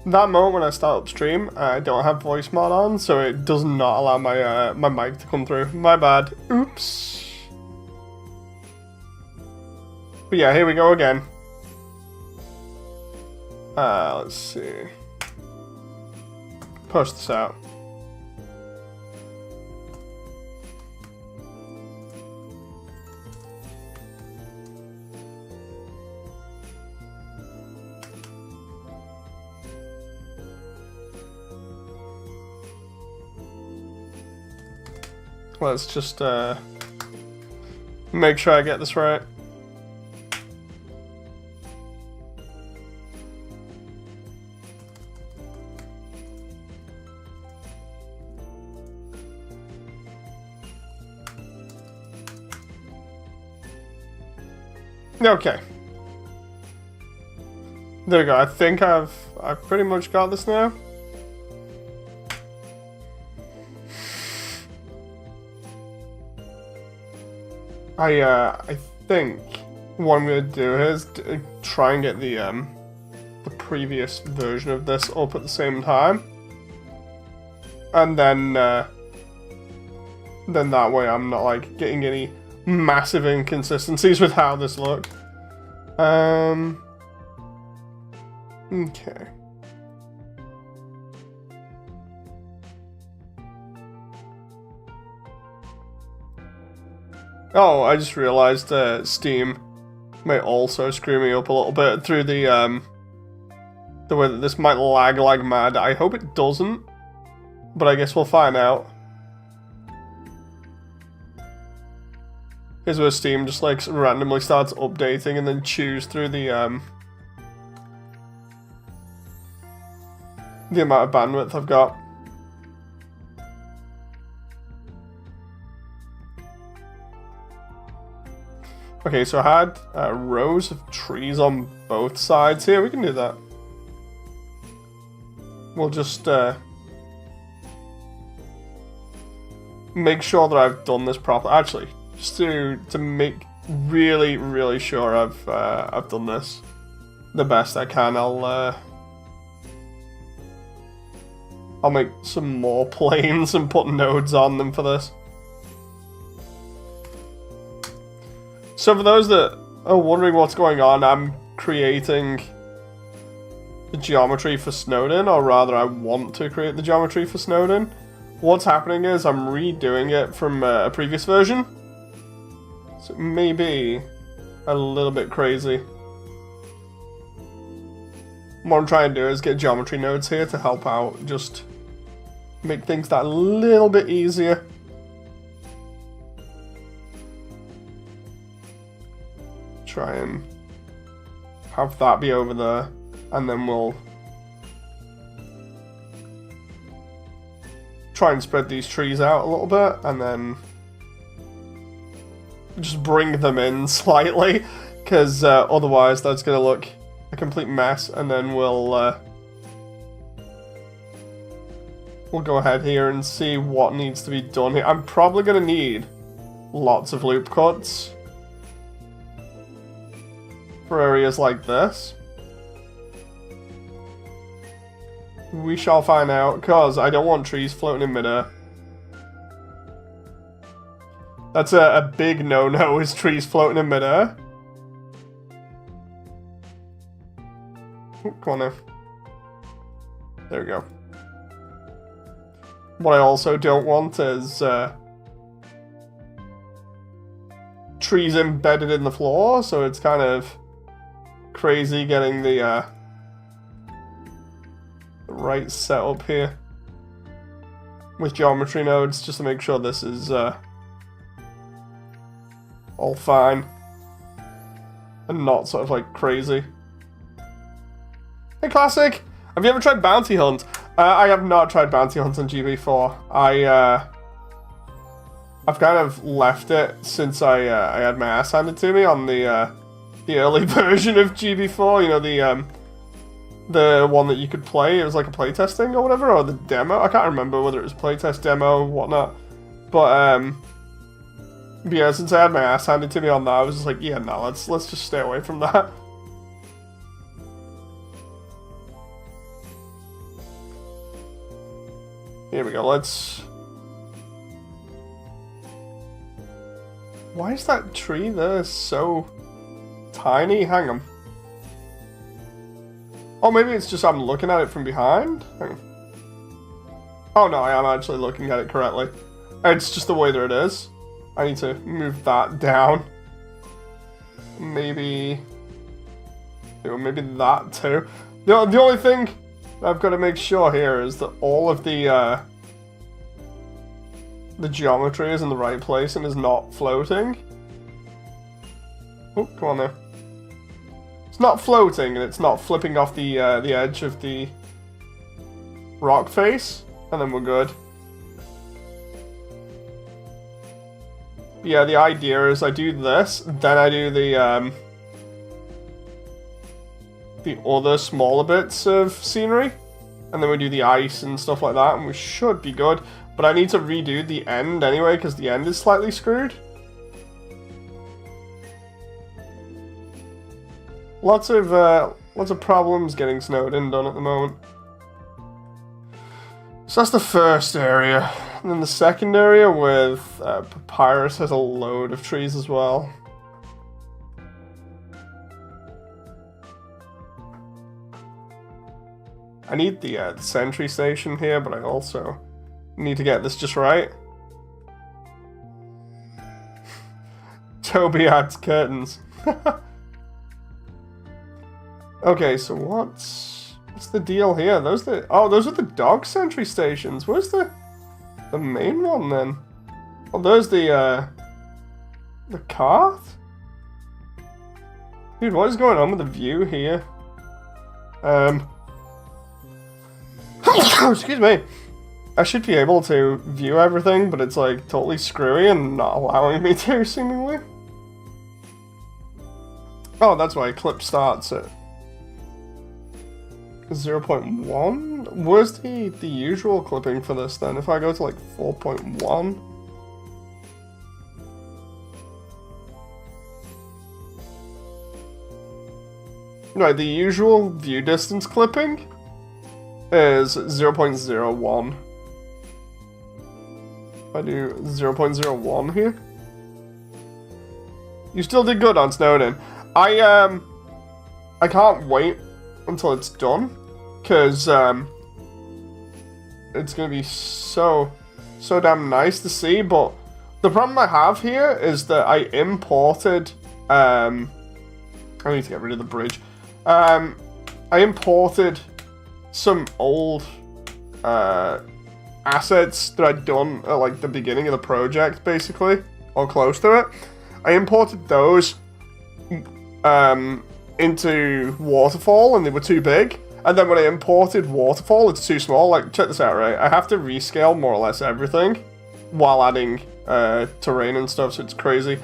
that moment when I start up stream, I don't have voice mod on, so it does not allow my my mic to come through. My bad. Oops. But yeah, here we go again. Let's see. Push this out. Let's just make sure I get this right. Okay. There we go. I think I've pretty much got this now. I think what I'm gonna do is try and get the previous version of this up at the same time, and then that way I'm not like getting any massive inconsistencies with how this looks. Okay. Oh, I just realized Steam may also screw me up a little bit through the way that this might lag like mad. I hope it doesn't, but I guess we'll find out. Here's where Steam just like randomly starts updating and then chews through the amount of bandwidth I've got. Okay, so I had rows of trees on both sides here. We can do that. We'll just make sure that I've done this properly. Actually, just to make really sure I've done this the best I can. I'll make some more planes and put nodes on them for this. So for those that are wondering what's going on, I'm creating the geometry for Snowdin, or rather I want to create the geometry for Snowdin. What's happening is I'm redoing it from a previous version, so it may be a little bit crazy. What I'm trying to do is get geometry nodes here to help out, just make things that little bit easier. Try and have that be over there, and then we'll try and spread these trees out a little bit, and then just bring them in slightly, because otherwise that's going to look a complete mess, and then we'll go ahead here and see what needs to be done here. I'm probably going to need lots of loop cuts for areas like this. We shall find out, because I don't want trees floating in midair. That's a big no-no, is trees floating in midair. Come on now. There we go. What I also don't want is trees embedded in the floor, so it's kind of crazy getting the right setup here with geometry nodes, just to make sure this is all fine and not sort of like crazy. Hey Classic, have you ever tried Bounty Hunt? I have not tried Bounty Hunt on GB4. I've kind of left it since I had my ass handed to me on the early version of GB4. You know, the one that you could play. It was like a playtest thing or whatever, or the demo. I can't remember whether it was playtest, demo, whatnot. But yeah, since I had my ass handed to me on that, I was just like, yeah, no, let's just stay away from that. Here we go, let's... Why is that tree there so tiny? Hang on. Oh, maybe it's just I'm looking at it from behind? Hang on. Oh no, I am actually looking at it correctly. It's just the way that it is. I need to move that down. Maybe... maybe that too. The only thing I've got to make sure here is that all of the geometry is in the right place and is not floating. Oh, come on there. It's not floating and it's not flipping off the edge of the rock face, and then we're good. Yeah, the idea is I do this, then I do the other smaller bits of scenery, and then we do the ice and stuff like that, and we should be good. But I need to redo the end anyway, because the end is slightly screwed. Lots of problems getting Snowdin done at the moment. So that's the first area. And then the second area with Papyrus has a load of trees as well. I need the sentry station here, but I also need to get this just right. Toby adds curtains. Okay, so what's the deal here? Those are the dog sentry stations. Where's the main one then? Oh, there's the cart? Dude, what is going on with the view here? Excuse me. I should be able to view everything, but it's like totally screwy and not allowing me to, seemingly. Oh, that's why clip starts at 0.1? Where's the usual clipping for this then? If I go to like 4.1? Right, the usual view distance clipping is 0.01. If I do 0.01 here. You still did good on Snowdin. I can't wait until it's done, because it's gonna be so damn nice to see. But the problem I have here is that I imported I need to get rid of the bridge. I imported some old assets that I'd done at like the beginning of the project, basically, or close to it. I imported those into Waterfall, and they were too big. And then when I imported Waterfall, it's too small. Like, check this out, right? I have to rescale more or less everything while adding terrain and stuff, so it's crazy.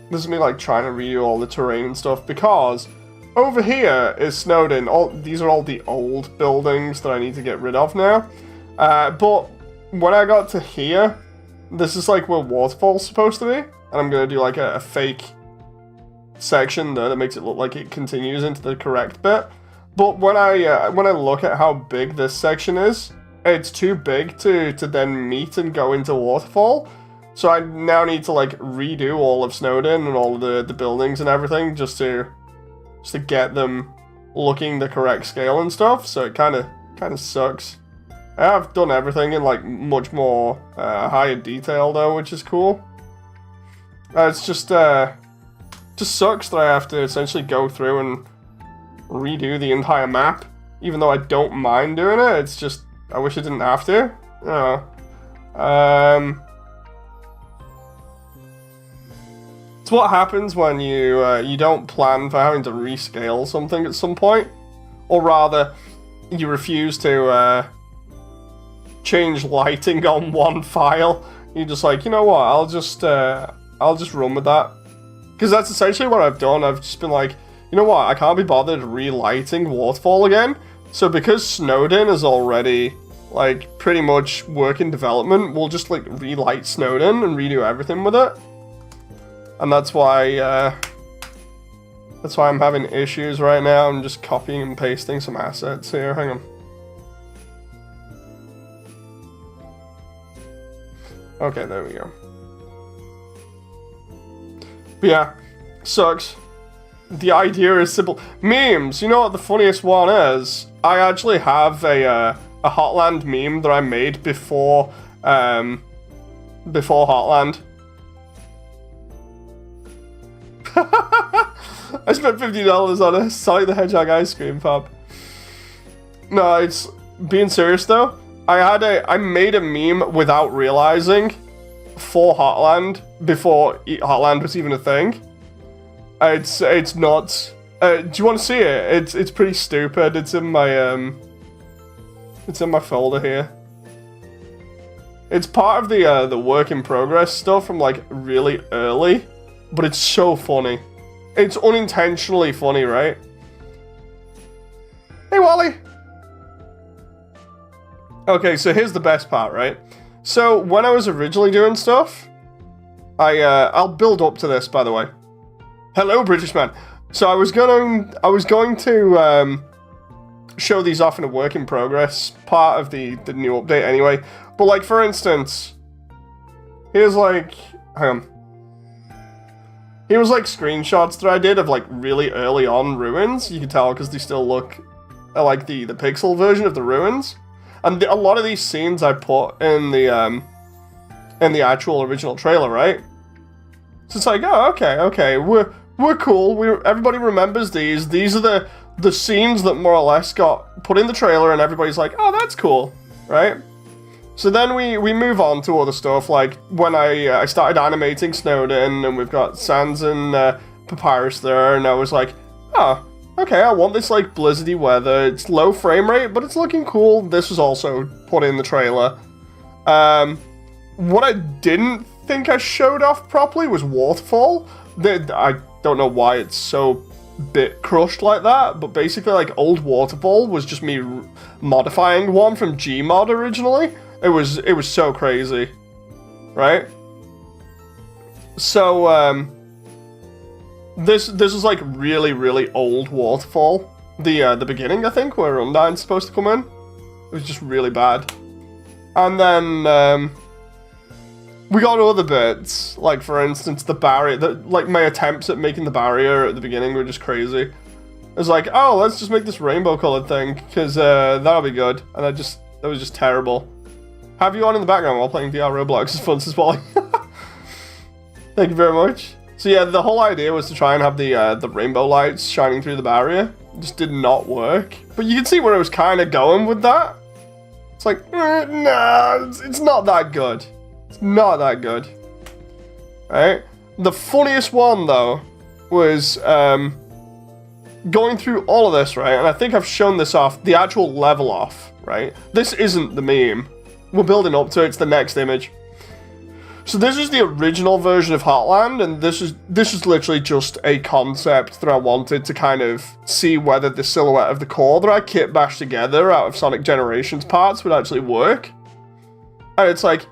This is me like trying to redo all the terrain and stuff, because over here is Snowdin. These are all the old buildings that I need to get rid of now. But when I got to here, this is like where Waterfall's supposed to be, and I'm gonna do like a fake section there that makes it look like it continues into the correct bit. But when I look at how big this section is, it's too big to then meet and go into Waterfall. So I now need to like redo all of Snowdin and all of the buildings and everything just to get them looking the correct scale and stuff. So it kind of sucks. I have done everything in like much more higher detail though, which is cool. It's just sucks that I have to essentially go through and redo the entire map, even though I don't mind doing it. It's just I wish I didn't have to. It's what happens when you don't plan for having to rescale something at some point, or rather, you refuse to change lighting on one file. You're just like, you know what? I'll just run with that, because that's essentially what I've done. I've just been like, you know what? I can't be bothered relighting Waterfall again. So because Snowdin is already like pretty much work in development, we'll just like relight Snowdin and redo everything with it. And that's why I'm having issues right now. I'm just copying and pasting some assets here. Hang on. Okay, there we go. But yeah, sucks. The idea is simple. Memes, you know what the funniest one is? I actually have a Hotland meme that I made before Hotland. I spent $50 on a Sonic the Hedgehog ice cream pub. No, it's being serious though. I made a meme without realizing for Hotland before Hotland was even a thing. It's nuts. Do you want to see it? It's pretty stupid. It's in my folder here. It's part of the work in progress stuff from like really early, but it's so funny. It's unintentionally funny, right? Hey, Wally. Okay, so here's the best part, right? So when I was originally doing stuff, I'll build up to this, by the way. Hello, British man. So I was going to show these off in a work in progress part of the new update anyway. But like for instance, here's like here was like screenshots that I did of like really early on ruins. You can tell because they still look like the pixel version of the ruins. And a lot of these scenes I put in the actual original trailer, right? So it's like, oh, okay, we're cool. Everybody remembers these. These are the scenes that more or less got put in the trailer, and everybody's like, oh, that's cool, right? So then we move on to other stuff, like when I started animating Snowdin, and we've got Sans and Papyrus there, and I was like, oh, okay, I want this like blizzardy weather. It's low frame rate, but it's looking cool. This was also put in the trailer. What I didn't think I showed off properly was Waterfall. I don't know why it's so bit crushed like that, but basically like old Waterfall was just me modifying one from Gmod originally. It was so crazy, right? So this was like really old Waterfall. The beginning, I think, where Undyne's supposed to come in. It was just really bad. And then we got other bits, like for instance the barrier. Like my attempts at making the barrier at the beginning were just crazy. It was like, oh, let's just make this rainbow colored thing because that'll be good. And that was just terrible. Have you on in the background while playing VR Roblox is fun as well. Thank you very much. So yeah, the whole idea was to try and have the rainbow lights shining through the barrier. It just did not work. But you can see where I was kind of going with that. It's like, nah, it's not that good. It's not that good. Right? The funniest one, though, was going through all of this, right? And I think I've shown this off, the actual level off, right? This isn't the meme. We're building up to it. It's the next image. So this is the original version of Hotland, and this is literally just a concept that I wanted to kind of see whether the silhouette of the core that I kit bashed together out of Sonic Generations parts would actually work. And it's like,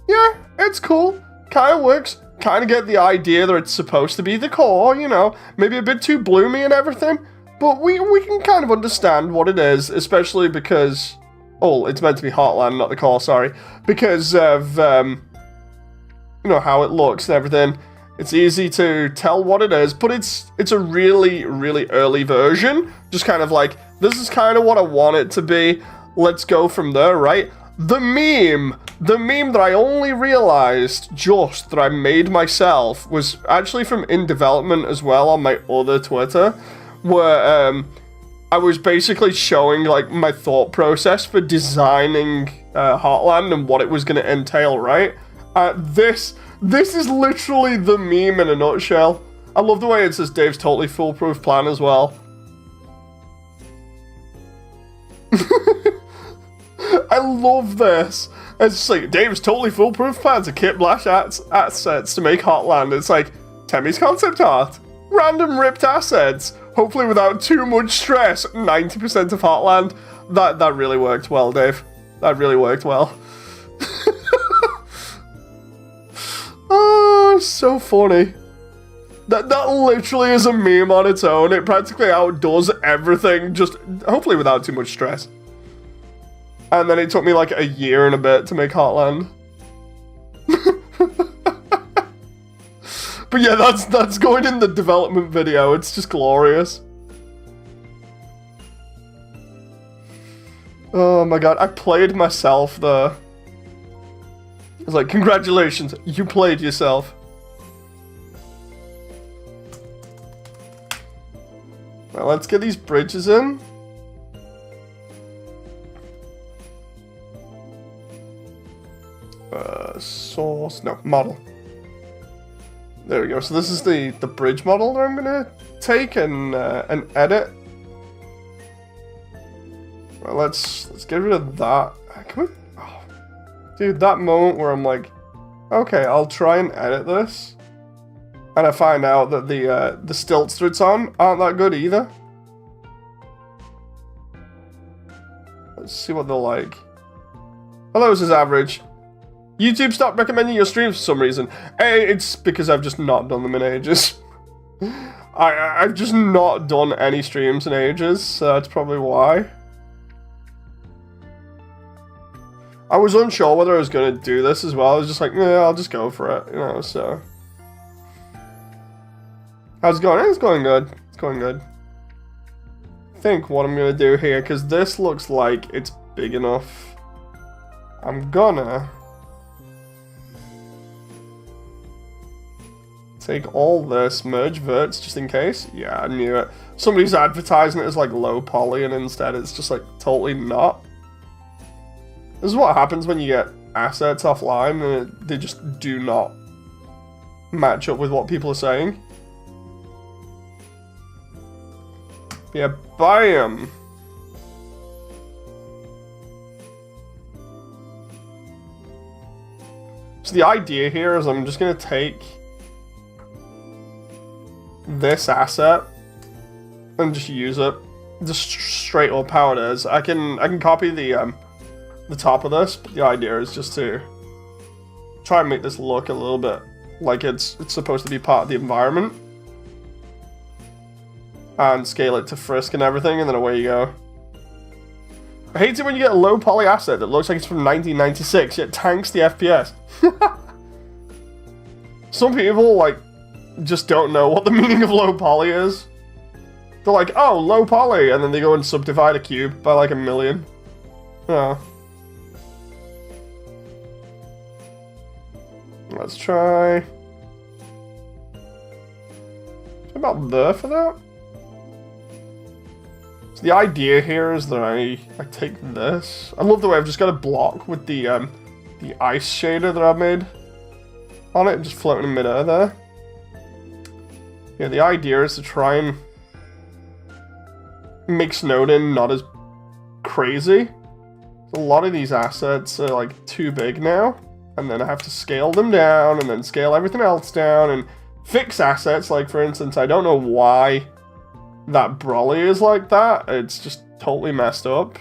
yeah, it's cool. Kind of works. Kind of get the idea that it's supposed to be the core, you know, maybe a bit too bloomy and everything, but we can kind of understand what it is, especially because, oh, it's meant to be Hotland, not the core, sorry, because of, you know, how it looks and everything. It's easy to tell what it is, but it's a really early version. Just kind of like, this is kind of what I want it to be. Let's go from there, right? The meme that I only realized just that I made myself was actually from In Development as well on my other Twitter, where I was basically showing like my thought process for designing Hotland and what it was going to entail, right? This is literally the meme in a nutshell. I love the way it says Dave's totally foolproof plan as well. I love this. It's just like, Dave's totally foolproof plan to kit Blash assets to make Hotland. It's like, Temmie's concept art. Random ripped assets. Hopefully without too much stress. 90% of Hotland. That really worked well, Dave. That really worked well. Oh, so funny. That literally is a meme on its own. It practically outdoes everything, just hopefully without too much stress. And then it took me like a year and a bit to make Hotland. But yeah, that's going in the development video. It's just glorious. Oh my god, I played myself there. I was like, congratulations, you played yourself. Well, let's get these bridges in. Source, no, model. There we go. So this is the bridge model that I'm gonna take and edit. Well, let's get rid of that. Can we? Oh, dude, that moment where I'm like, okay, I'll try and edit this, and I find out that the stilts that it's on aren't that good either. Let's see what they're like. Hello, this is average. YouTube stopped recommending your streams for some reason. Hey, it's because I've just not done them in ages. I've just not done any streams in ages, so that's probably why. I was unsure whether I was going to do this as well. I was just like, yeah, I'll just go for it, you know, so. How's it going? It's going good. It's going good. I think what I'm going to do here, because this looks like it's big enough, I'm gonna take all this, merge verts just in case. Yeah, I knew it. Somebody's advertising it as like low poly and instead it's just like totally not. This is what happens when you get assets offline and they just do not match up with what people are saying. Yeah, bam! So the idea here is I'm just going to take this asset and just use it just straight up how it is. I can copy the top of this, but the idea is just to try and make this look a little bit like it's supposed to be part of the environment and scale it to Frisk and everything, and then away you go. I hate it when you get a low poly asset that looks like it's from 1996 yet tanks the FPS. Some people like just don't know what the meaning of low poly is. They're like, oh, low poly, and then they go and subdivide a cube by like 1,000,000. Oh. Let's try. About there for that? So the idea here is that I take this. I love the way I've just got a block with the ice shader that I've made on it, just floating in midair there. Yeah, the idea is to try and make Snowdin not as crazy. A lot of these assets are like too big now, and then I have to scale them down and then scale everything else down and fix assets. Like for instance, I don't know why that Broly is like that. It's just totally messed up.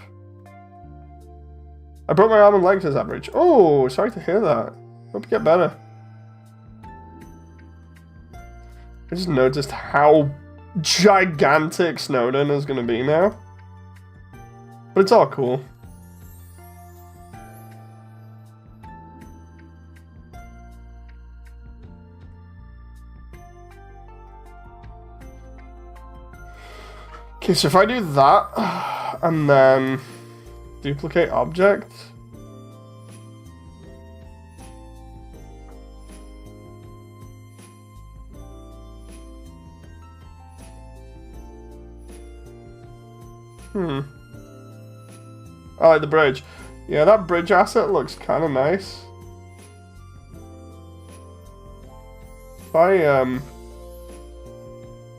I broke my arm and legs as average. Oh, sorry to hear that. Hope you get better. I just noticed how gigantic Snowdin is going to be now. But it's all cool. Okay, so if I do that, and then duplicate object. I like the bridge. Yeah, that bridge asset looks kind of nice. If I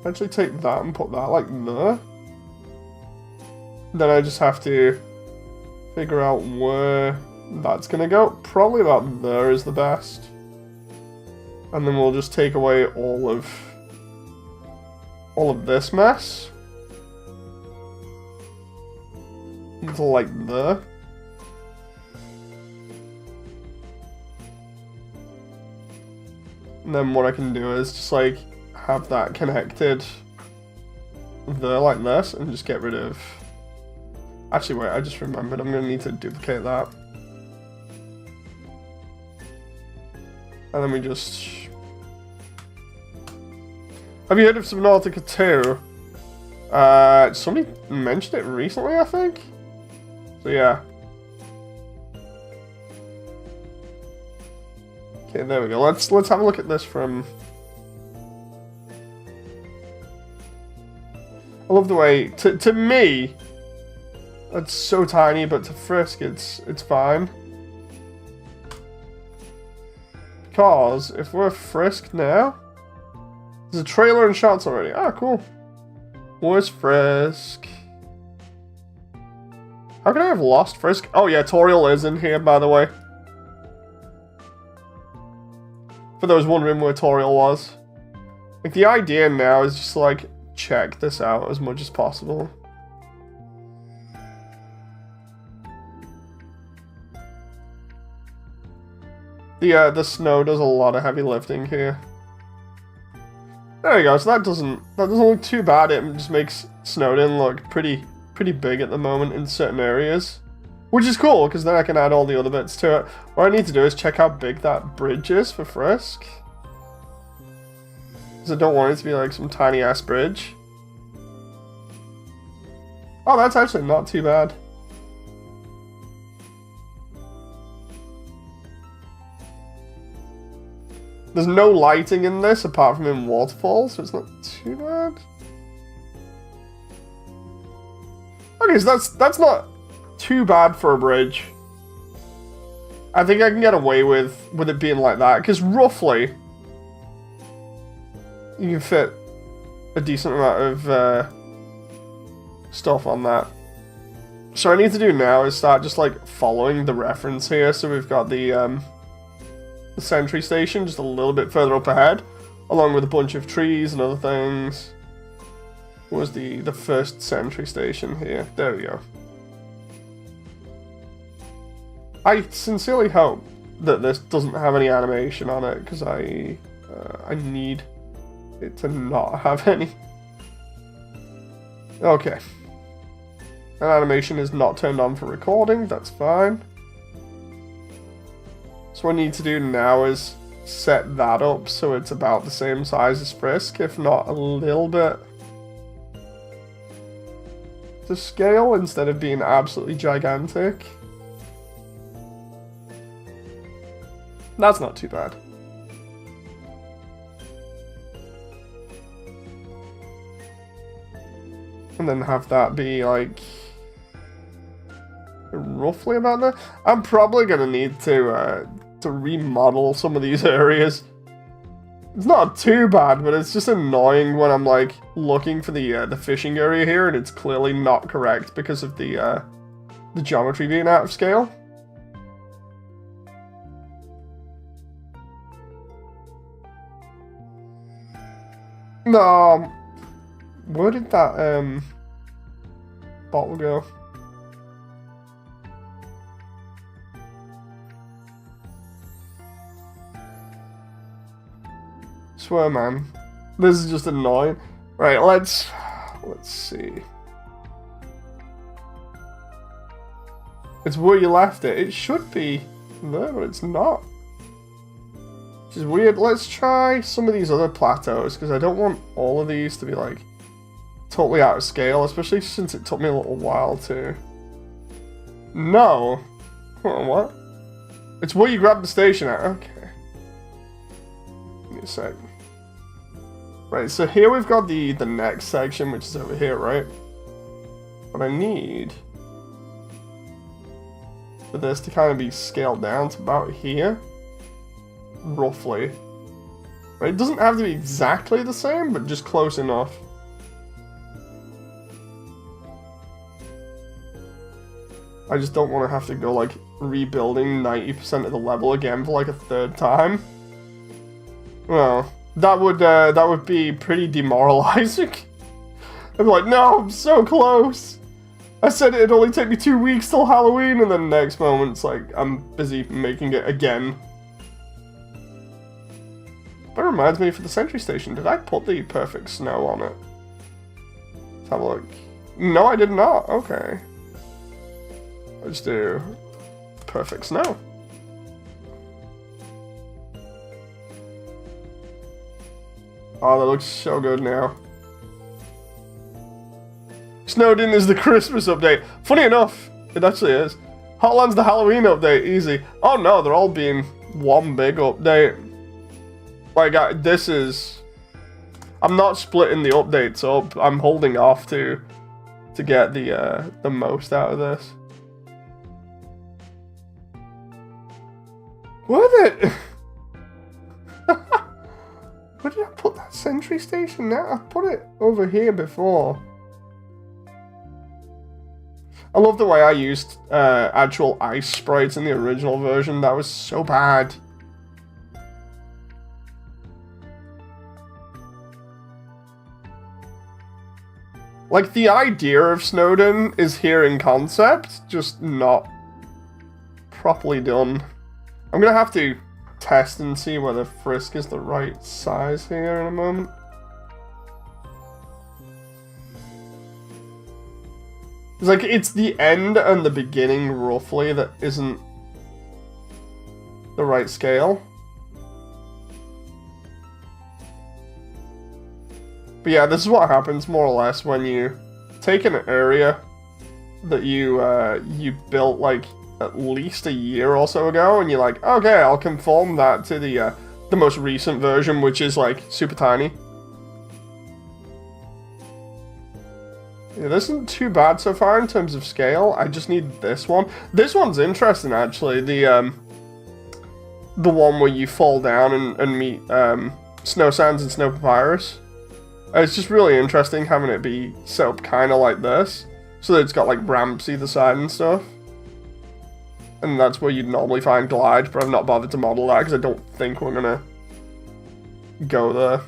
actually take that and put that like there, then I just have to figure out where that's gonna go. Probably about there is the best. And then we'll just take away all of this mess. Until like there. And then what I can do is just like have that connected there like this and just get rid of. Actually, wait, I just remembered I'm gonna need to duplicate that. And then we just Have you heard of Subnautica 2? Somebody mentioned it recently, I think. So yeah. Okay, there we go. Let's have a look at this from. I love the way to me. It's so tiny, but to Frisk, it's fine. Because if we're Frisk now, there's a trailer and shots already. Ah, cool. Where's Frisk? How can I have lost Frisk? Oh yeah, Toriel is in here, by the way. For those wondering where Toriel was. Like, the idea now is just like, check this out as much as possible. The snow does a lot of heavy lifting here. There you go, so that doesn't look too bad. It just makes Snowdin look pretty big at the moment in certain areas. Which is cool, because then I can add all the other bits to it. What I need to do is check how big that bridge is for Frisk. Because I don't want it to be like some tiny ass bridge. Oh, that's actually not too bad. There's no lighting in this apart from in waterfalls, so it's not too bad. Okay, so that's not too bad for a bridge. I think I can get away with it being like that, because roughly you can fit a decent amount of stuff on that. So what I need to do now is start just like following the reference here. So we've got the sentry station just a little bit further up ahead, along with a bunch of trees and other things. What was the first sentry station here? There we go. I sincerely hope that this doesn't have any animation on it, because I need it to not have any. Okay. An animation is not turned on for recording, that's fine. So what I need to do now is set that up so it's about the same size as Frisk, if not a little bit to scale instead of being absolutely gigantic. That's not too bad. And then have that be like roughly about there. I'm probably gonna need to remodel some of these areas. It's not too bad, but it's just annoying when I'm like looking for the fishing area here and it's clearly not correct because of the geometry being out of scale. No, where did that bottle go? Swear, man, this is just annoying. Right, let's see. It's where you left it. It should be there, but it's not. Which is weird. Let's try some of these other plateaus, because I don't want all of these to be like totally out of scale, especially since it took me a little while to. No. Hold on, what? It's where you grab the station at. Okay. Give me a sec. Right, so here we've got the next section, which is over here, right? What I need for this to kind of be scaled down to about here, roughly. Right, it doesn't have to be exactly the same, but just close enough. I just don't want to have to go like rebuilding 90% of the level again for like a third time. Well, that would be pretty demoralizing. I'd be like, no, I'm so close. I said it'd only take me 2 weeks till Halloween, and then next moment it's like I'm busy making it again. That reminds me, for the sentry station, did I put the perfect snow on it? Let's have a look. No, I did not. Okay. Let's do perfect snow. Oh, that looks so good now. Snowdin is the Christmas update. Funny enough, it actually is. Hotland's the Halloween update, easy. Oh no, they're all being one big update. Like, this is... I'm not splitting the updates up. I'm holding off to get the most out of this. Where did I put that sentry station now? I put it over here before. I love the way I used actual ice sprites in the original version. That was so bad. Like, the idea of Snowdin is here in concept, just not properly done. I'm gonna have to test and see whether Frisk is the right size here in a moment. It's like, it's the end and the beginning, roughly, that isn't the right scale. But yeah, this is what happens, more or less, when you take an area that you built, like, at least a year or so ago, and you're like, okay, I'll conform that to the most recent version, which is, like, super tiny. Yeah, this isn't too bad so far in terms of scale. I just need this one. This one's interesting, actually. The one where you fall down and meet Snow Sands and Snow Papyrus. It's just really interesting having it be set up kind of like this, so that it's got like ramps either side and stuff. And that's where you'd normally find Glide, but I've not bothered to model that because I don't think we're gonna go there.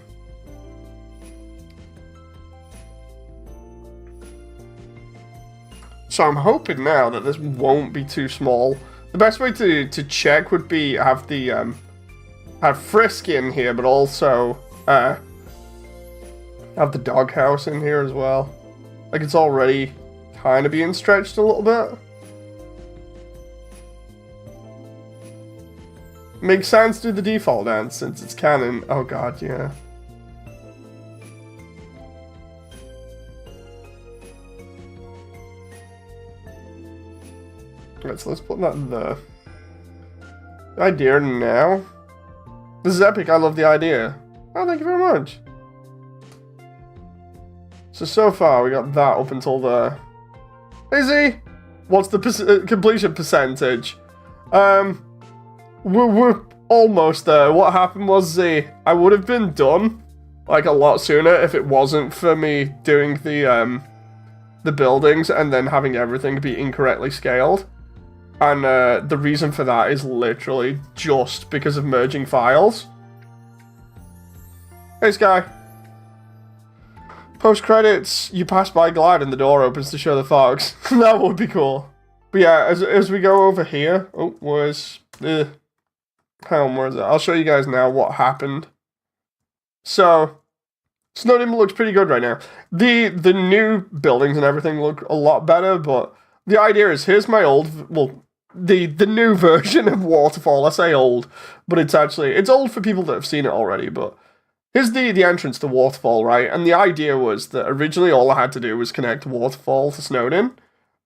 So I'm hoping now that this won't be too small. The best way to check would be have the have Frisk in here, but also have the doghouse in here as well. Like, it's already kind of being stretched a little bit. Makes sense to do the default dance since it's canon. Oh god, yeah. Alright, so let's put that in there. The idea now. This is epic, I love the idea. Oh, thank you very much. So far we got that up until there. Izzy! What's the completion percentage? We're almost there. What happened was I would have been done like a lot sooner if it wasn't for me doing the buildings and then having everything be incorrectly scaled. And the reason for that is literally just because of merging files. Hey Sky. Post credits, you pass by Glide and the door opens to show the fogs. That would be cool. But yeah, as we go over here, oh, where's hang on, where is it? I'll show you guys now what happened. So, Snowdin looks pretty good right now. The new buildings and everything look a lot better, but the idea is, here's my old, well, the new version of Waterfall. I say old, but it's old for people that have seen it already, but here's the entrance to Waterfall, right? And the idea was that originally all I had to do was connect Waterfall to Snowdin,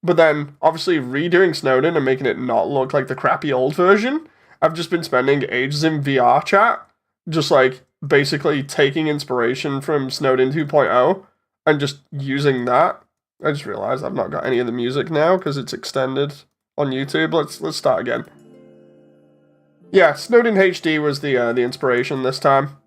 but then obviously redoing Snowdin and making it not look like the crappy old version, I've just been spending ages in VR chat, just like basically taking inspiration from Snowdin 2.0 and just using that. I just realized I've not got any of the music now because it's extended on YouTube. Let's start again. Yeah, Snowdin HD was the inspiration this time,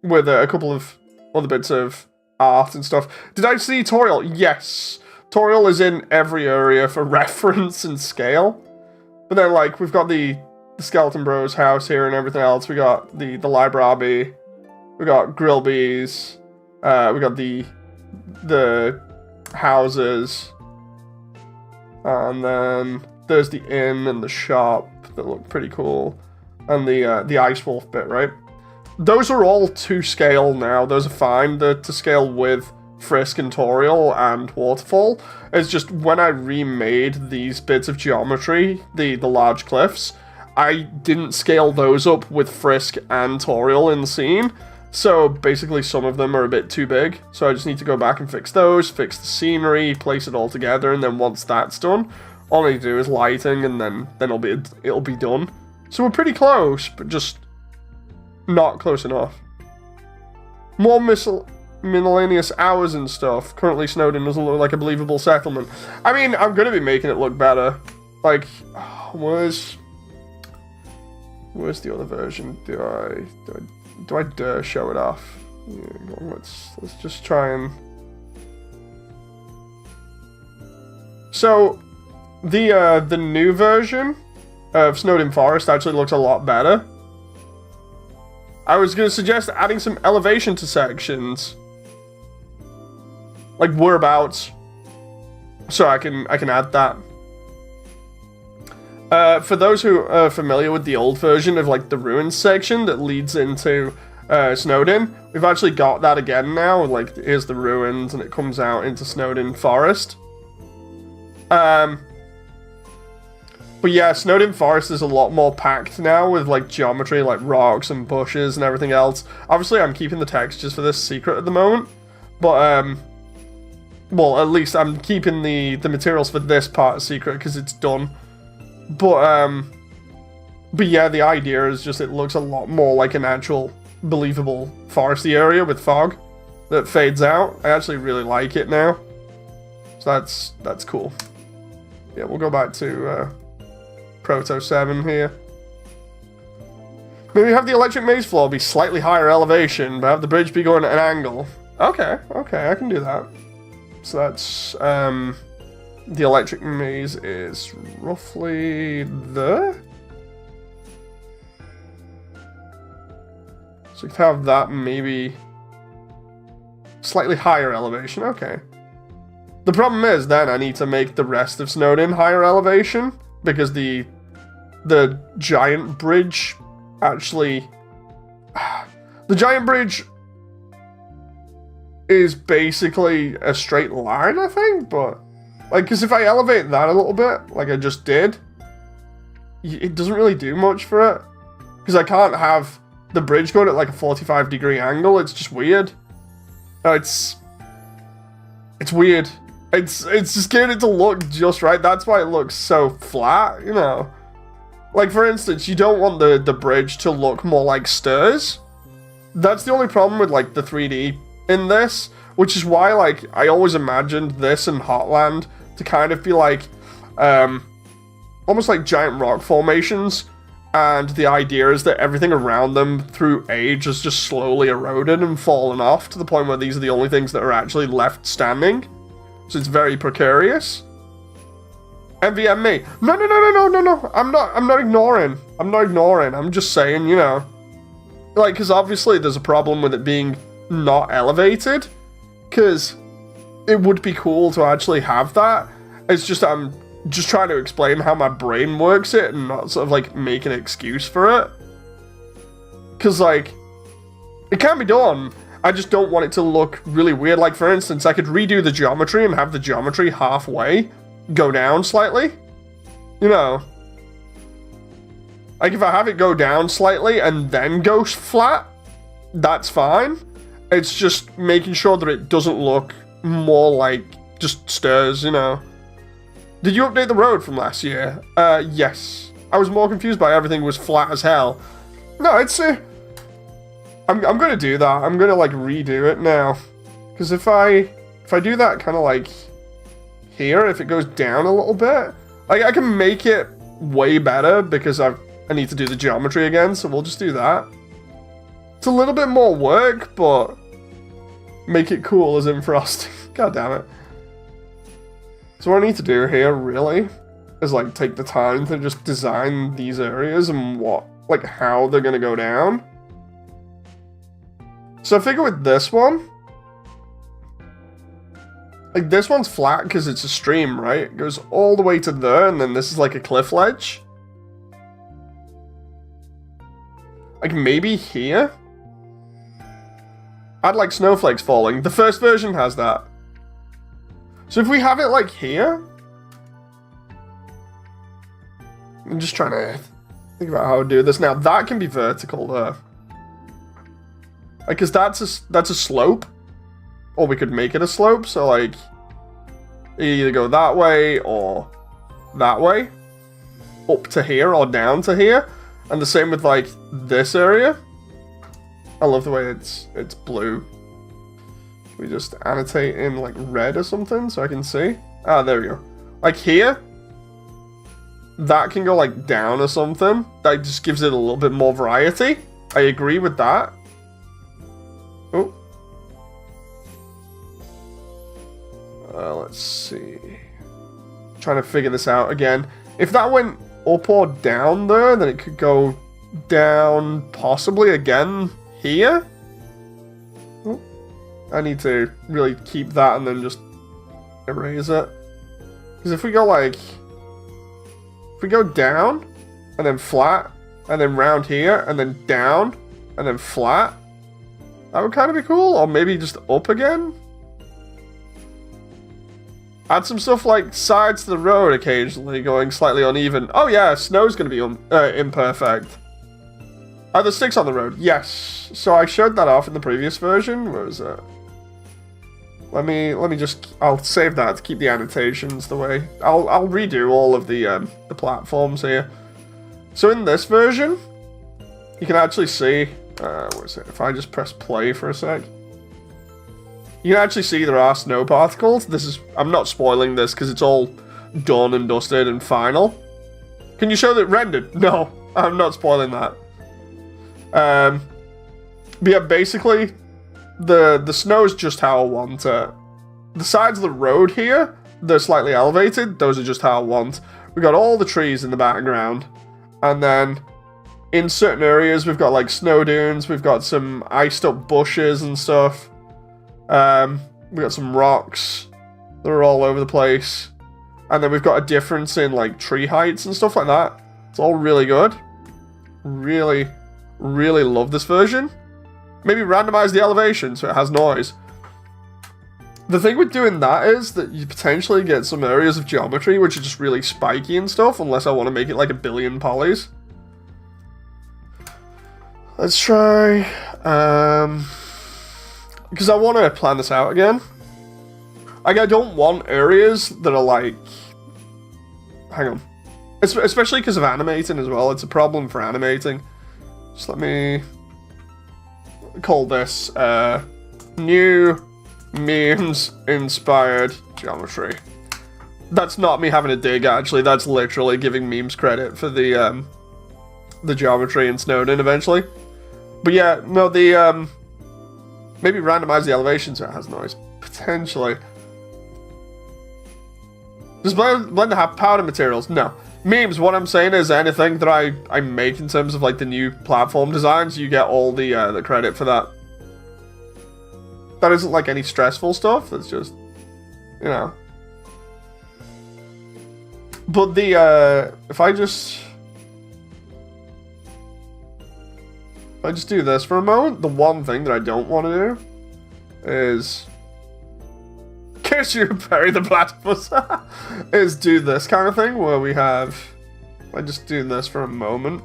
with a couple of other bits of art and stuff. Did I see Toriel? Yes. Toriel is in every area for reference and scale. But then, like, we've got the Skeleton Bros house here and everything else. We got the library. We got Grillby's. We got the houses. And then there's the inn and the shop that look pretty cool. And the Ice Wolf bit, right? Those are all to scale now. Those are fine. They're to scale with Frisk and Toriel and Waterfall. It's just when I remade these bits of geometry, the large cliffs, I didn't scale those up with Frisk and Toriel in the scene So basically some of them are a bit too big. So I just need to go back and fix those, fix the scenery, place it all together, and then once that's done, all I need to do is lighting, and then it'll be done. So we're pretty close, but just not close enough. More miscellaneous hours and stuff. Currently Snowdin doesn't look like a believable settlement. I mean, I'm gonna be making it look better. Like, where's the other version? Do I dare show it off? Yeah, let's just try and... So, the new version of Snowdin Forest actually looks a lot better. I was going to suggest adding some elevation to sections. Like whereabouts. So I can add that. For those who are familiar with the old version of like the ruins section that leads into Snowdin, we've actually got that again now. Like here's the ruins and it comes out into Snowdin Forest. But yeah, Snowdin Forest is a lot more packed now with like geometry, like rocks and bushes and everything else. Obviously, I'm keeping the textures for this secret at the moment, but well, at least I'm keeping the materials for this part secret because it's done. But yeah, the idea is just it looks a lot more like an actual believable foresty area with fog that fades out. I actually really like it now, so that's cool. Yeah, we'll go back to Proto 7 here. Maybe have the electric maze floor be slightly higher elevation, but have the bridge be going at an angle. Okay, I can do that. So that's, the electric maze is roughly there. So you could have that maybe slightly higher elevation, okay. The problem is then I need to make the rest of Snowdin higher elevation, because the giant bridge actually... The giant bridge is basically a straight line, I think, but... Like, because if I elevate that a little bit, like I just did, it doesn't really do much for it. Because I can't have the bridge going at like a 45-degree angle, it's just weird. It's weird. It's just getting it to look just right. That's why it looks so flat, you know. Like, for instance, you don't want the bridge to look more like stairs. That's the only problem with, like, the 3D in this, which is why, like, I always imagined this and Hotland to kind of be like, almost like giant rock formations, and the idea is that everything around them through age has just slowly eroded and fallen off to the point where these are the only things that are actually left standing. So it's very precarious. MVM me. No. I'm not ignoring. I'm just saying, you know. Like, because obviously there's a problem with it being not elevated. Because it would be cool to actually have that. It's just I'm just trying to explain how my brain works it and not sort of like make an excuse for it. Because, like, it can be done. I just don't want it to look really weird. Like, for instance, I could redo the geometry and have the geometry halfway go down slightly. You know. Like, if I have it go down slightly and then go flat, that's fine. It's just making sure that it doesn't look more like just stairs, you know. Did you update the road from last year? Yes. I was more confused by everything was flat as hell. No, it's I'm gonna do that. I'm gonna like redo it now, because if I do that kind of like here, if it goes down a little bit, like I can make it way better because I need to do the geometry again. So we'll just do that. It's a little bit more work, but make it cool as in frosting. God damn it. So what I need to do here really is like take the time to just design these areas and like how they're gonna go down. So I figure with this one, like this one's flat because it's a stream, right? It goes all the way to there, and then this is like a cliff ledge. Like maybe here? I'd like snowflakes falling. The first version has that. So if we have it like here, I'm just trying to think about how to do this now. That can be vertical there. Like, cause that's a slope, or we could make it a slope. So like, you either go that way or that way, up to here or down to here, and the same with like this area. I love the way it's blue. We just annotate in like red or something so I can see. Ah, there we go. Like here, that can go like down or something. That just gives it a little bit more variety. I agree with that. Oh. Let's see. Trying to figure this out again. If that went up or down there, then it could go down possibly again here. Oh. I need to really keep that and then just erase it. Because if we go like... If we go down, and then flat, and then round here, and then down, and then flat, that would kind of be cool. Or maybe just up again. Add some stuff like sides to the road occasionally, going slightly uneven. Oh yeah, snow's going to be imperfect. Oh, the sticks on the road. Yes. So I showed that off in the previous version. Where was it? Let me just... I'll save that to keep the annotations the way... I'll redo all of the platforms here. So in this version, you can actually see... where is it? If I just press play for a sec. You can actually see there are snow particles. This is... I'm not spoiling this because it's all done and dusted and final. Can you show that rendered? No, I'm not spoiling that. But yeah, basically... The snow is just how I want it. The sides of the road here, they're slightly elevated. Those are just how I want. We got all the trees in the background. And then in certain areas, we've got like snow dunes. We've got some iced up bushes and stuff. We got some rocks that are all over the place. And then we've got a difference in like tree heights and stuff like that. It's all really good. Really, really love this version. Maybe randomize the elevation so it has noise. The thing with doing that is that you potentially get some areas of geometry which are just really spiky and stuff, unless I want to make it like a billion polys. Let's try... because I want to plan this out again. Like, I don't want areas that are like... Hang on. Especially because of animating as well. It's a problem for animating. Just let me... call this new memes inspired geometry. That's not me having a dig, actually. That's literally giving memes credit for the geometry in Snowdin eventually. But yeah, no, the maybe randomize the elevation so it has noise potentially. Does Blender have powder materials? No. Memes, what I'm saying is anything that I make in terms of like the new platform designs, you get all the credit for that. That isn't like any stressful stuff, it's just, you know. But the, if I just do this for a moment, the one thing that I don't want to do is... Curse you, Perry the Platypus, is do this kind of thing where we have... I just do this for a moment.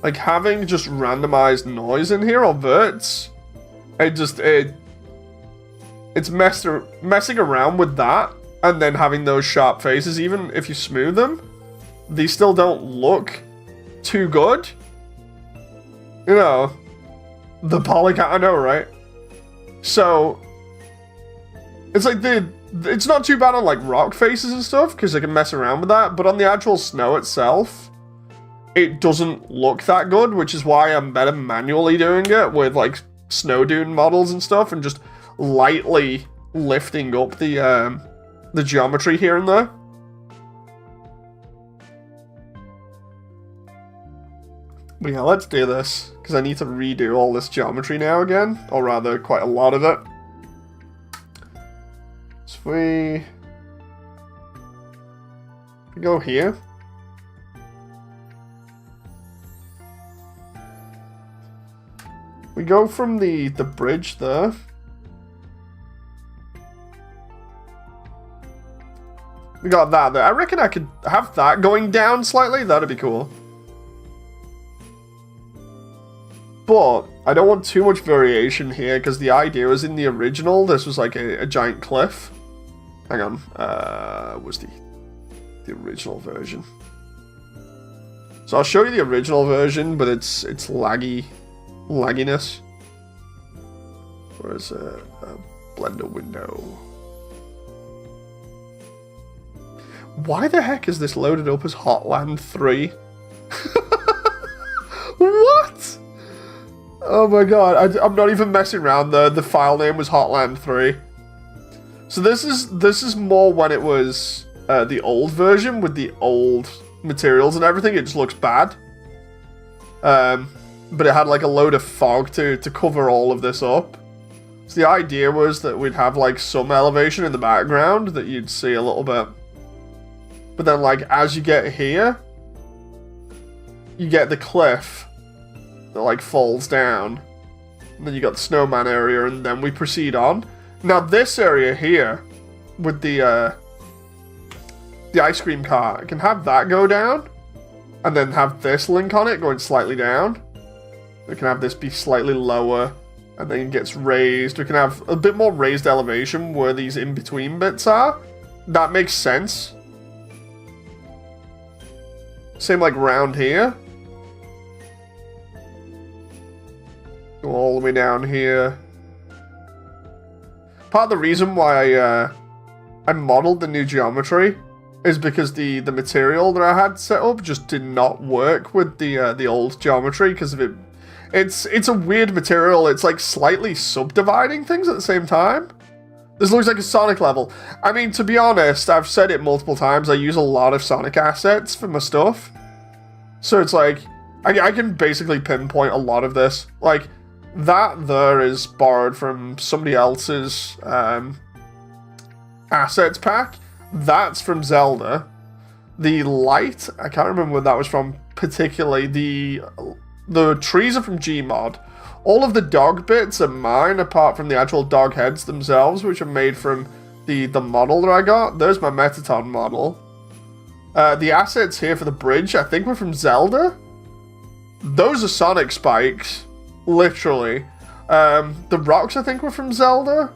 Like having just randomized noise in here or verts, it's messing around with that, and then having those sharp faces, even if you smooth them, these still don't look too good. You know, the polygon, I know, right? So, it's like it's not too bad on like rock faces and stuff, because I can mess around with that, but on the actual snow itself, it doesn't look that good, which is why I'm better manually doing it with like snow dune models and stuff, and just lightly lifting up the geometry here and there. But yeah, let's do this, because I need to redo all this geometry now again, or rather, quite a lot of it. So we go here. We go from the bridge there. We got that there. I reckon I could have that going down slightly. That'd be cool. But I don't want too much variation here, because the idea was in the original, this was like a giant cliff. Hang on, was the original version. So I'll show you the original version, but it's lagginess. Where's a Blender window? Why the heck is this loaded up as Hotland 3? What? Oh my god, I'm not even messing around. The file name was Hotland 3. So this is more when it was the old version with the old materials and everything. It just looks bad. But it had like a load of fog to cover all of this up. So the idea was that we'd have like some elevation in the background that you'd see a little bit. But then like as you get here, you get the cliff that like falls down. And then you got the snowman area, and then we proceed on. Now this area here with the ice cream cart, I can have that go down and then have this link on it going slightly down. We can have this be slightly lower and then it gets raised. We can have a bit more raised elevation where these in-between bits are. That makes sense. Same like round here. Go all the way down here. Part of the reason why I modeled the new geometry is because the material that I had set up just did not work with the old geometry because of it. It's a weird material. It's like slightly subdividing things at the same time. This looks like a Sonic level. I mean, to be honest, I've said it multiple times. I use a lot of Sonic assets for my stuff, so it's like I can basically pinpoint a lot of this. Like that there is borrowed from somebody else's assets pack. That's from Zelda. The light, I can't remember where that was from particularly. The trees are from Gmod. All of the dog bits are mine, apart from the actual dog heads themselves, which are made from the model that I got. There's my Metaton model. The assets here for the bridge, I think were from Zelda. Those are Sonic spikes, literally. The rocks, I think, were from Zelda.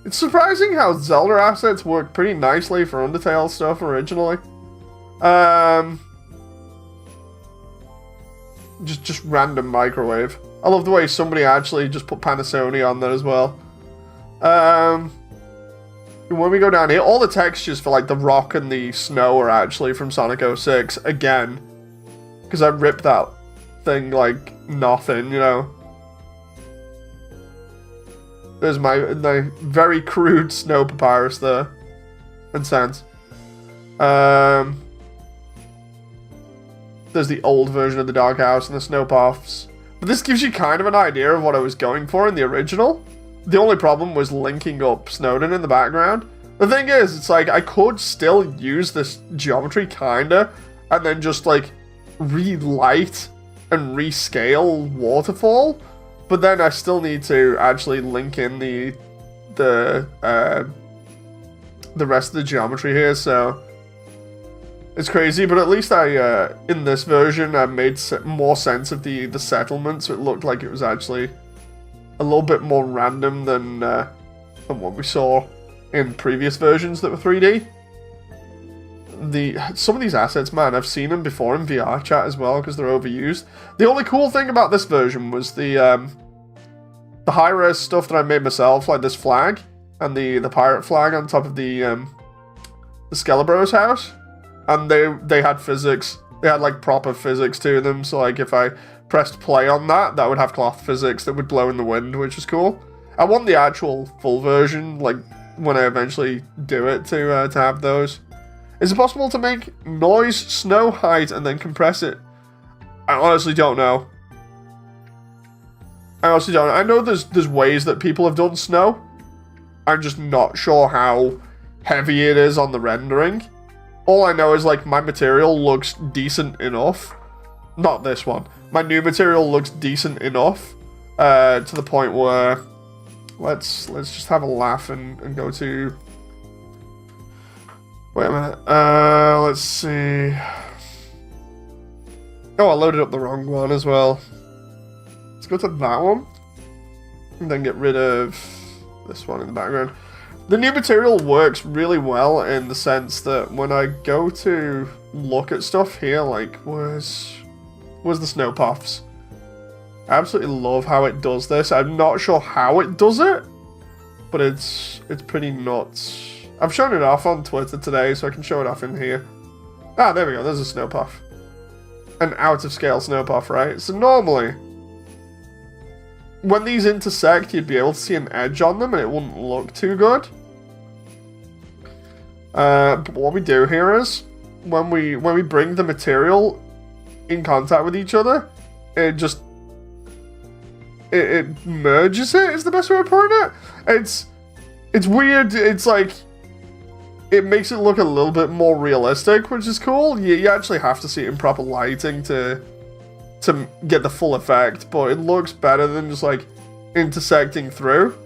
It's surprising how Zelda assets work pretty nicely for Undertale stuff originally. Just random microwave. I love the way somebody actually just put Panasonic on there as well. When we go down here, all the textures for like the rock and the snow are actually from Sonic 06 again, because I ripped that thing like nothing, you know. There's my very crude snow papyrus there, and sands. There's the old version of the doghouse and the snow puffs. But this gives you kind of an idea of what I was going for in the original. The only problem was linking up Snowdin in the background. The thing is, it's like I could still use this geometry kinda, and then just like relight and rescale Waterfall. But then I still need to actually link in the rest of the geometry here, so it's crazy. But at least I, in this version, I made more sense of the settlement, so it looked like it was actually a little bit more random than what we saw in previous versions that were 3D. Some of these assets, man, I've seen them before in VR chat as well, because they're overused. The only cool thing about this version was the high-res stuff that I made myself, like this flag, and the pirate flag on top of the Skelebros house. And they had physics. They had like proper physics to them, so like if I pressed play on that would have cloth physics that would blow in the wind, which is cool. I want the actual full version, like when I eventually do it, to have those. Is it possible to make noise, snow, height, and then compress it? I honestly don't know. I know there's ways that people have done snow. I'm just not sure how heavy it is on the rendering. All I know is like my material looks decent enough. Not this one. My new material looks decent enough to the point where let's just have a laugh and go to. Wait a minute. Let's see. Oh, I loaded up the wrong one as well. Let's go to that one. And then get rid of this one in the background. The new material works really well in the sense that when I go to look at stuff here, like, where's the snow puffs? I absolutely love how it does this. I'm not sure how it does it, but it's pretty nuts. I've shown it off on Twitter today, so I can show it off in here. Ah, there we go. There's a snow puff. An out-of-scale snow puff, right? So normally, when these intersect, you'd be able to see an edge on them, and it wouldn't look too good. But what we do here is, when we bring the material in contact with each other, it just it merges it, is the best way of putting it. It's weird. It's like, it makes it look a little bit more realistic, which is cool. You actually have to see it in proper lighting to get the full effect, but it looks better than just like intersecting through.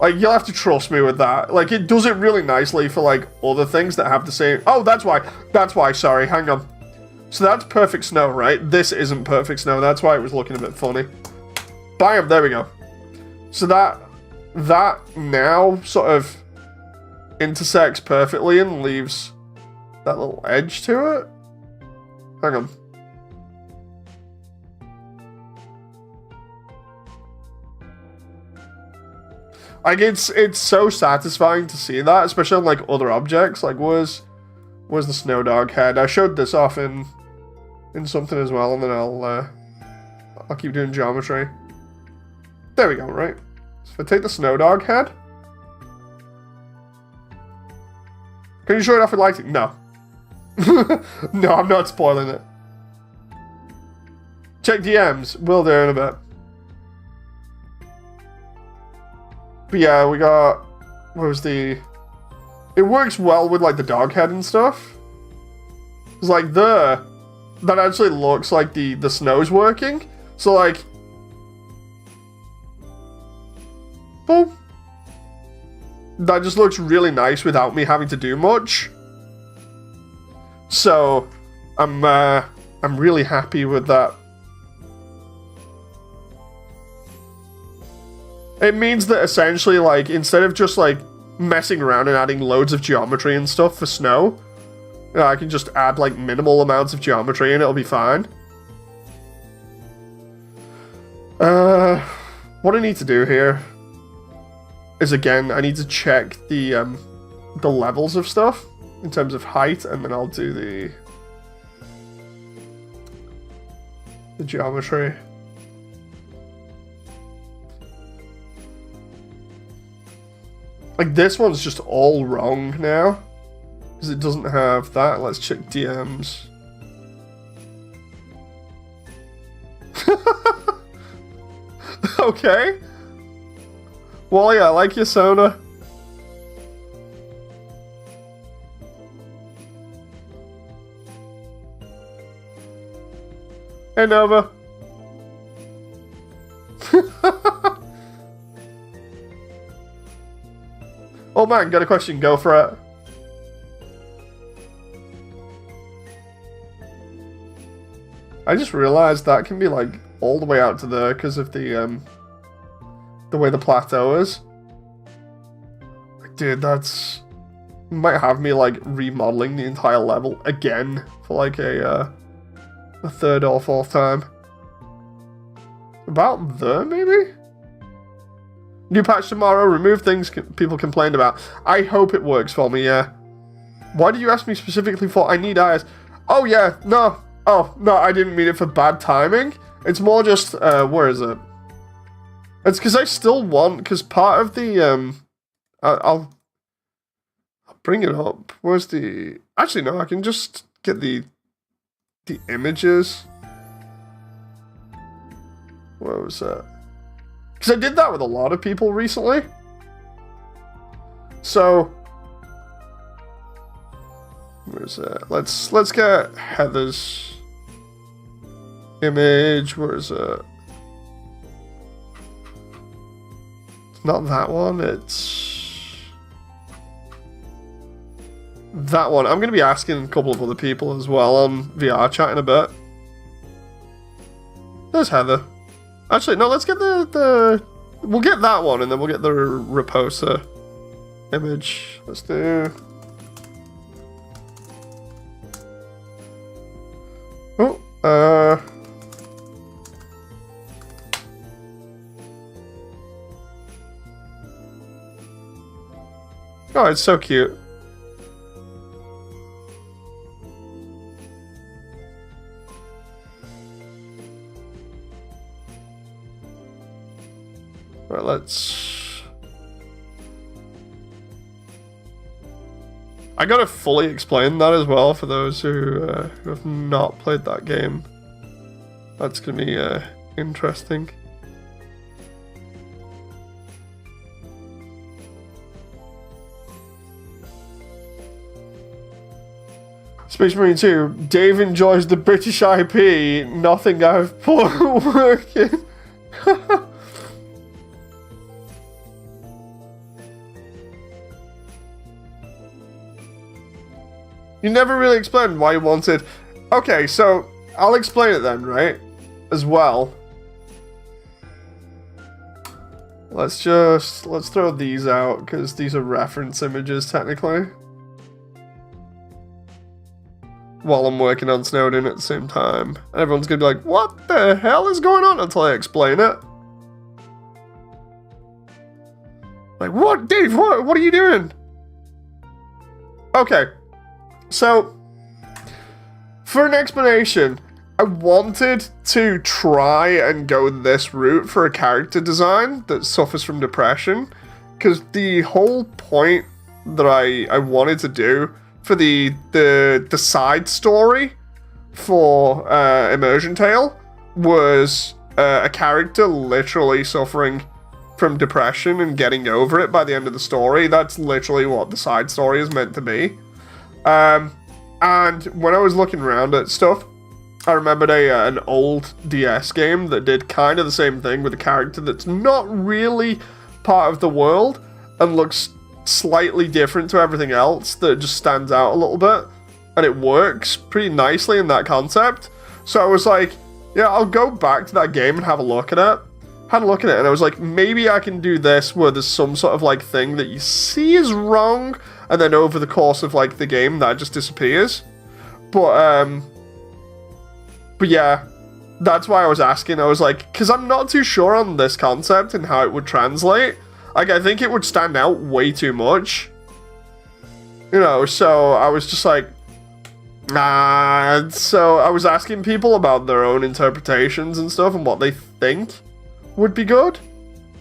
Like, you'll have to trust me with that. Like, it does it really nicely for like other things that have the same. Oh, that's why. Sorry, hang on. So that's perfect snow, right? This isn't perfect snow. That's why it was looking a bit funny. Bam, there we go. So that now sort of intersects perfectly and leaves that little edge to it. Hang on. Like, it's so satisfying to see that, especially on like other objects. Like, where's the snow dog head? I showed this off in something as well, and then I'll keep doing geometry. There we go, right? So if I take the snow dog head, can you show it off with lighting? No. No, I'm not spoiling it. Check DMs. Will do in a bit. But yeah, we got... What was the... It works well with like the dog head and stuff. It's like that actually looks like the snow's working. So like... Boom. That just looks really nice without me having to do much. So I'm really happy with that. It means that essentially, like, instead of just like messing around and adding loads of geometry and stuff for snow, you know, I can just add like minimal amounts of geometry and it'll be fine. What I need to do here is, again, I need to check the levels of stuff in terms of height, and then I'll do the geometry. Like, this one's just all wrong now because it doesn't have that. Let's check DMs. Okay. Wally, I like your soda. Hey, Nova. Oh man, got a question, go for it. I just realized that can be like all the way out to there because of the way the plateau is. Dude, that's... might have me like remodeling the entire level again for like a third or fourth time. About there, maybe? New patch tomorrow, remove things people complained about. I hope it works for me, yeah. Why did you ask me specifically for I need eyes? Oh yeah, no. Oh, no, I didn't mean it for bad timing. It's more just, where is it? It's because I still want, because part of the, I'll bring it up. Where's the... Actually, no, I can just get the images. Where was that? Because I did that with a lot of people recently. So... Where's that? Let's get Heather's image. Where is it? It's not that one, it's that one. I'm going to be asking a couple of other people as well on VR chat in a bit. There's Heather. Actually, no, let's get the... We'll get that one, and then we'll get the Raposa image. Let's do... Oh, Oh, it's so cute. Right, let's... I gotta fully explain that as well for those who have not played that game. That's gonna be interesting. Space Marine 2, Dave enjoys the British IP, nothing I've put work in. You never really explained why you wanted... Okay, so I'll explain it then, right? As well. Let's throw these out, because these are reference images, technically. While I'm working on Snowdin at the same time. And everyone's gonna be like, what the hell is going on? Until I explain it. Like, what, Dave? What are you doing? Okay. So, for an explanation, I wanted to try and go this route for a character design that suffers from depression. Because the whole point that I wanted to do for the side story for Immersiontale was a character literally suffering from depression and getting over it by the end of the story. That's literally what the side story is meant to be. And when I was looking around at stuff, I remembered an old DS game that did kind of the same thing with a character that's not really part of the world and looks slightly different to everything else, that just stands out a little bit, and it works pretty nicely in that concept. So I was like, yeah, I'll go back to that game and have a look at it. Had a look at it, and I was like, maybe I can do this where there's some sort of like thing that you see is wrong, and then over the course of like the game that just disappears. But yeah, that's why I was asking. I was like, because I'm not too sure on this concept and how it would translate. Like, I think it would stand out way too much. You know, so I was just like, nah. So I was asking people about their own interpretations and stuff and what they think would be good.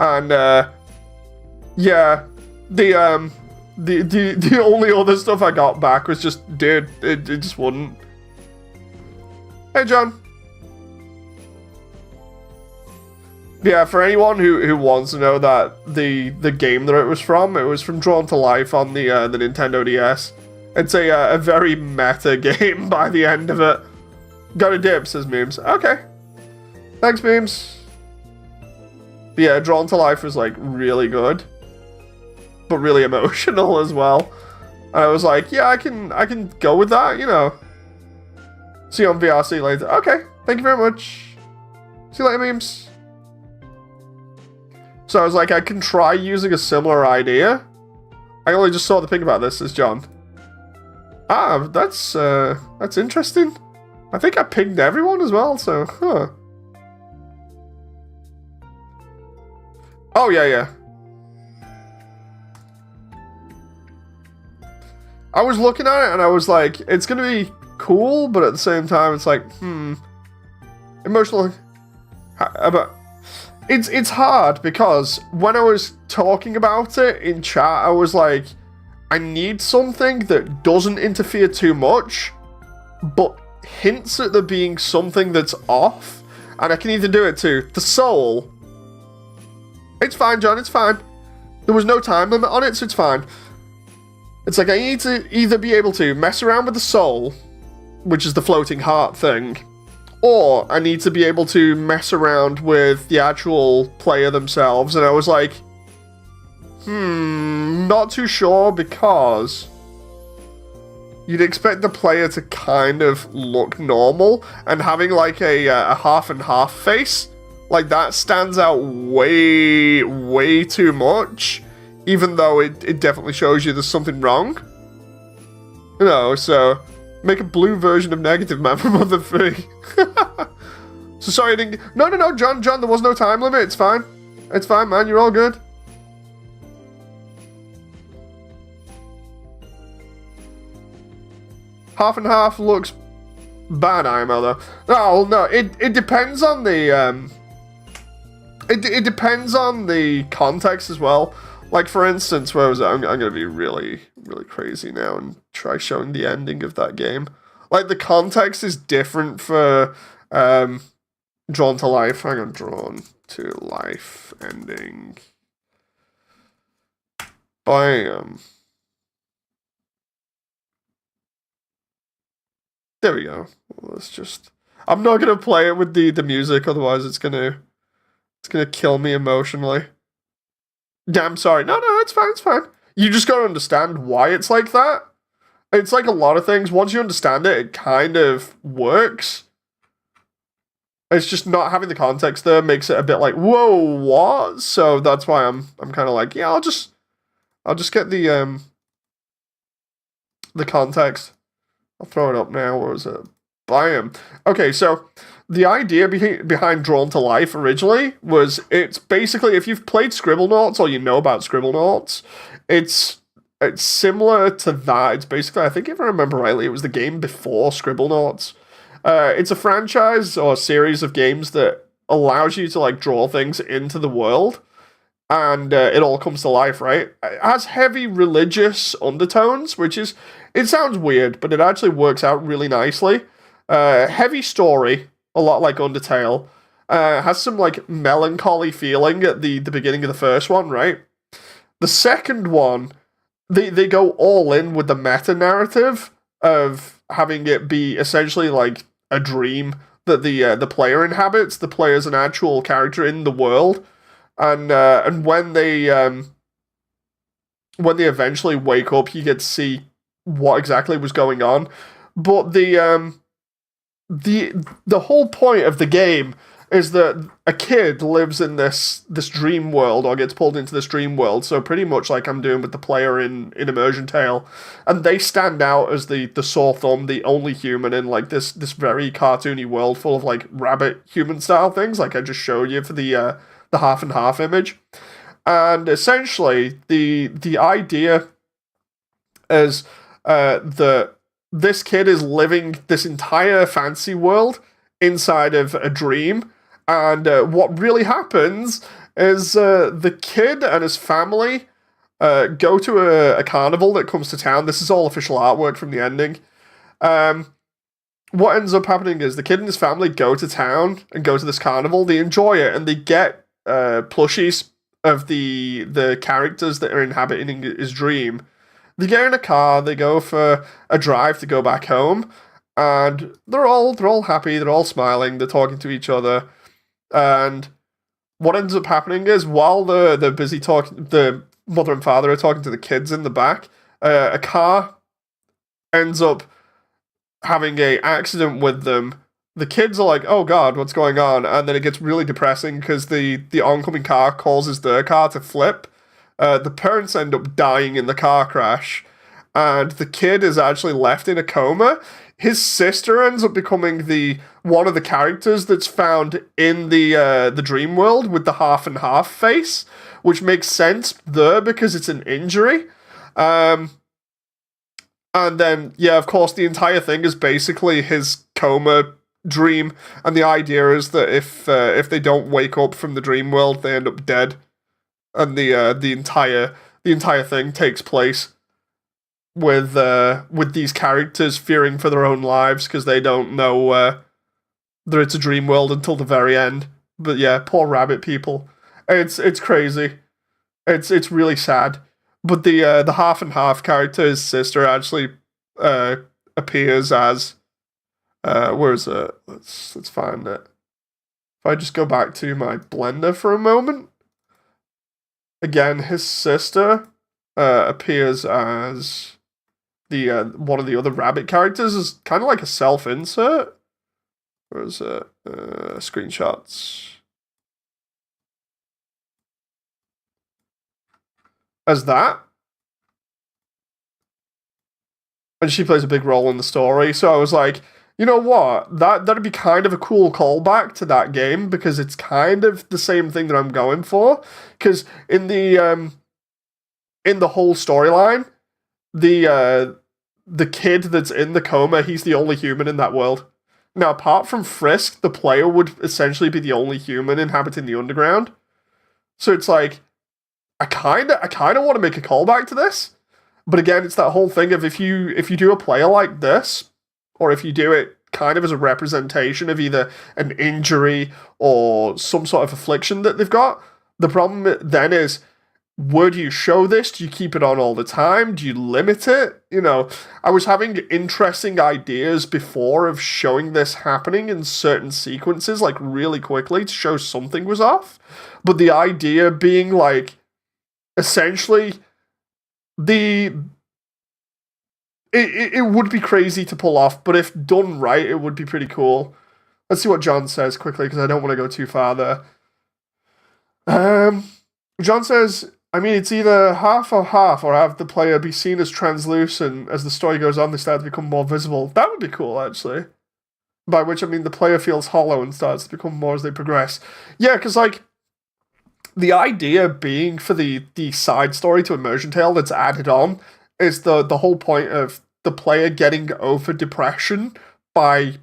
And, yeah, the only other stuff I got back was just, dude, it just wouldn't. Hey, John. Yeah, for anyone who wants to know that the game that it was from Drawn to Life on the Nintendo DS. It's a very meta game by the end of it. Got a dip, says Memes. Okay. Thanks, Memes. But yeah, Drawn to Life was like really good. But really emotional as well. And I was like, yeah, I can go with that, you know. See you on VRC later. Okay, thank you very much. See you later, Memes. So I was like, I can try using a similar idea. I only just saw the thing about this, says John. Ah, that's interesting. I think I pinged everyone as well, so, huh. Oh, yeah. I was looking at it and I was like, it's gonna be cool, but at the same time, it's like, emotional. But it's hard because when I was talking about it in chat, I was like, I need something that doesn't interfere too much, but hints at there being something that's off, and I can either do it to the soul. It's fine, John, it's fine. There was no time limit on it, so it's fine. It's like I need to either be able to mess around with the soul, which is the floating heart thing, or I need to be able to mess around with the actual player themselves. And I was like, not too sure, because you'd expect the player to kind of look normal, and having like a half and half face, Like, that stands out way, way too much, even though it definitely shows you there's something wrong. You know, so make a blue version of Negative Man from Mother 3. So sorry I didn't... No, John, there was no time limit. It's fine. It's fine, man. You're all good. Half and half looks bad, IMO, though. No, it depends on the... It depends on the context as well. Like, for instance, where was it? I'm going to be really, really crazy now and try showing the ending of that game. Like, the context is different for Drawn to Life. Hang on, Drawn to Life ending. Bam. There we go. Let's just... I'm not going to play it with the music, otherwise it's going to kill me emotionally. Yeah, I'm sorry. No, it's fine, it's fine. You just gotta understand why it's like that. It's like a lot of things. Once you understand it, it kind of works. It's just not having the context there makes it a bit like, whoa, what? So that's why I'm kind of like, yeah, I'll just get the context. I'll throw it up now. Where is it? Bam. Okay, so the idea behind Drawn to Life originally was it's basically, if you've played Scribblenauts or you know about Scribblenauts, it's similar to that. It's basically, I think if I remember rightly, it was the game before Scribblenauts. It's a franchise or a series of games that allows you to like draw things into the world, and it all comes to life, right? It has heavy religious undertones, which is, it sounds weird, but it actually works out really nicely. Heavy story, a lot like Undertale. Has some like melancholy feeling at the beginning of the first one, right? The second one, they go all in with the meta narrative of having it be essentially like a dream that the player inhabits. The player's an actual character in the world, and when they eventually wake up, you get to see what exactly was going on. But the whole point of the game is that a kid lives in this dream world, or gets pulled into this dream world, so pretty much like I'm doing with the player in Immersiontale, and they stand out as the sore thumb, the only human in like this very cartoony world full of like rabbit human style things, like I just showed you for the half and half image. And essentially the idea is that this kid is living this entire fantasy world inside of a dream, and what really happens is the kid and his family go to a carnival that comes to town. This is all official artwork from the ending. What ends up happening is the kid and his family go to town and go to this carnival. They enjoy it, and they get plushies of the characters that are inhabiting his dream. They get in a car, they go for a drive to go back home, and they're all happy, they're all smiling, they're talking to each other, and what ends up happening is while they're busy talking, the mother and father are talking to the kids in the back, a car ends up having a accident with them. The kids are like, oh god, what's going on? And then it gets really depressing because the oncoming car causes their car to flip. The parents end up dying in the car crash, and the kid is actually left in a coma. His sister ends up becoming one of the characters that's found in the dream world with the half and half face, which makes sense there because it's an injury. And then, yeah, of course, the entire thing is basically his coma dream, and the idea is that if they don't wake up from the dream world, they end up dead. And the entire thing takes place with these characters fearing for their own lives because they don't know that it's a dream world until the very end. But yeah, poor rabbit people. It's crazy. It's really sad. But the half and half character's sister actually appears as where is it? Let's find it. If I just go back to my Blender for a moment. Again, his sister appears as the one of the other rabbit characters, is kind of like a self-insert. Where is it? Screenshots. as that. And she plays a big role in the story. So I was like, you know what? That'd be kind of a cool callback to that game because it's kind of the same thing that I'm going for. Because in the whole storyline, the kid that's in the coma, he's the only human in that world. Now, apart from Frisk, the player would essentially be the only human inhabiting the underground. So it's like, I kind of want to make a callback to this. But again, it's that whole thing of if you do a player like this, or if you do it kind of as a representation of either an injury or some sort of affliction that they've got, the problem then is, where do you show this? Do you keep it on all the time? Do you limit it? You know, I was having interesting ideas before of showing this happening in certain sequences, like really quickly to show something was off. But the idea being like, essentially, it would be crazy to pull off, but if done right, it would be pretty cool. Let's see what John says quickly, because I don't want to go too far there. John says, I mean, it's either half or half, or have the player be seen as translucent. As the story goes on, they start to become more visible. That would be cool, actually. By which I mean the player feels hollow and starts to become more as they progress. Yeah, because, like, the idea being for the side story to Immersiontale that's added on is the whole point of the player getting over depression by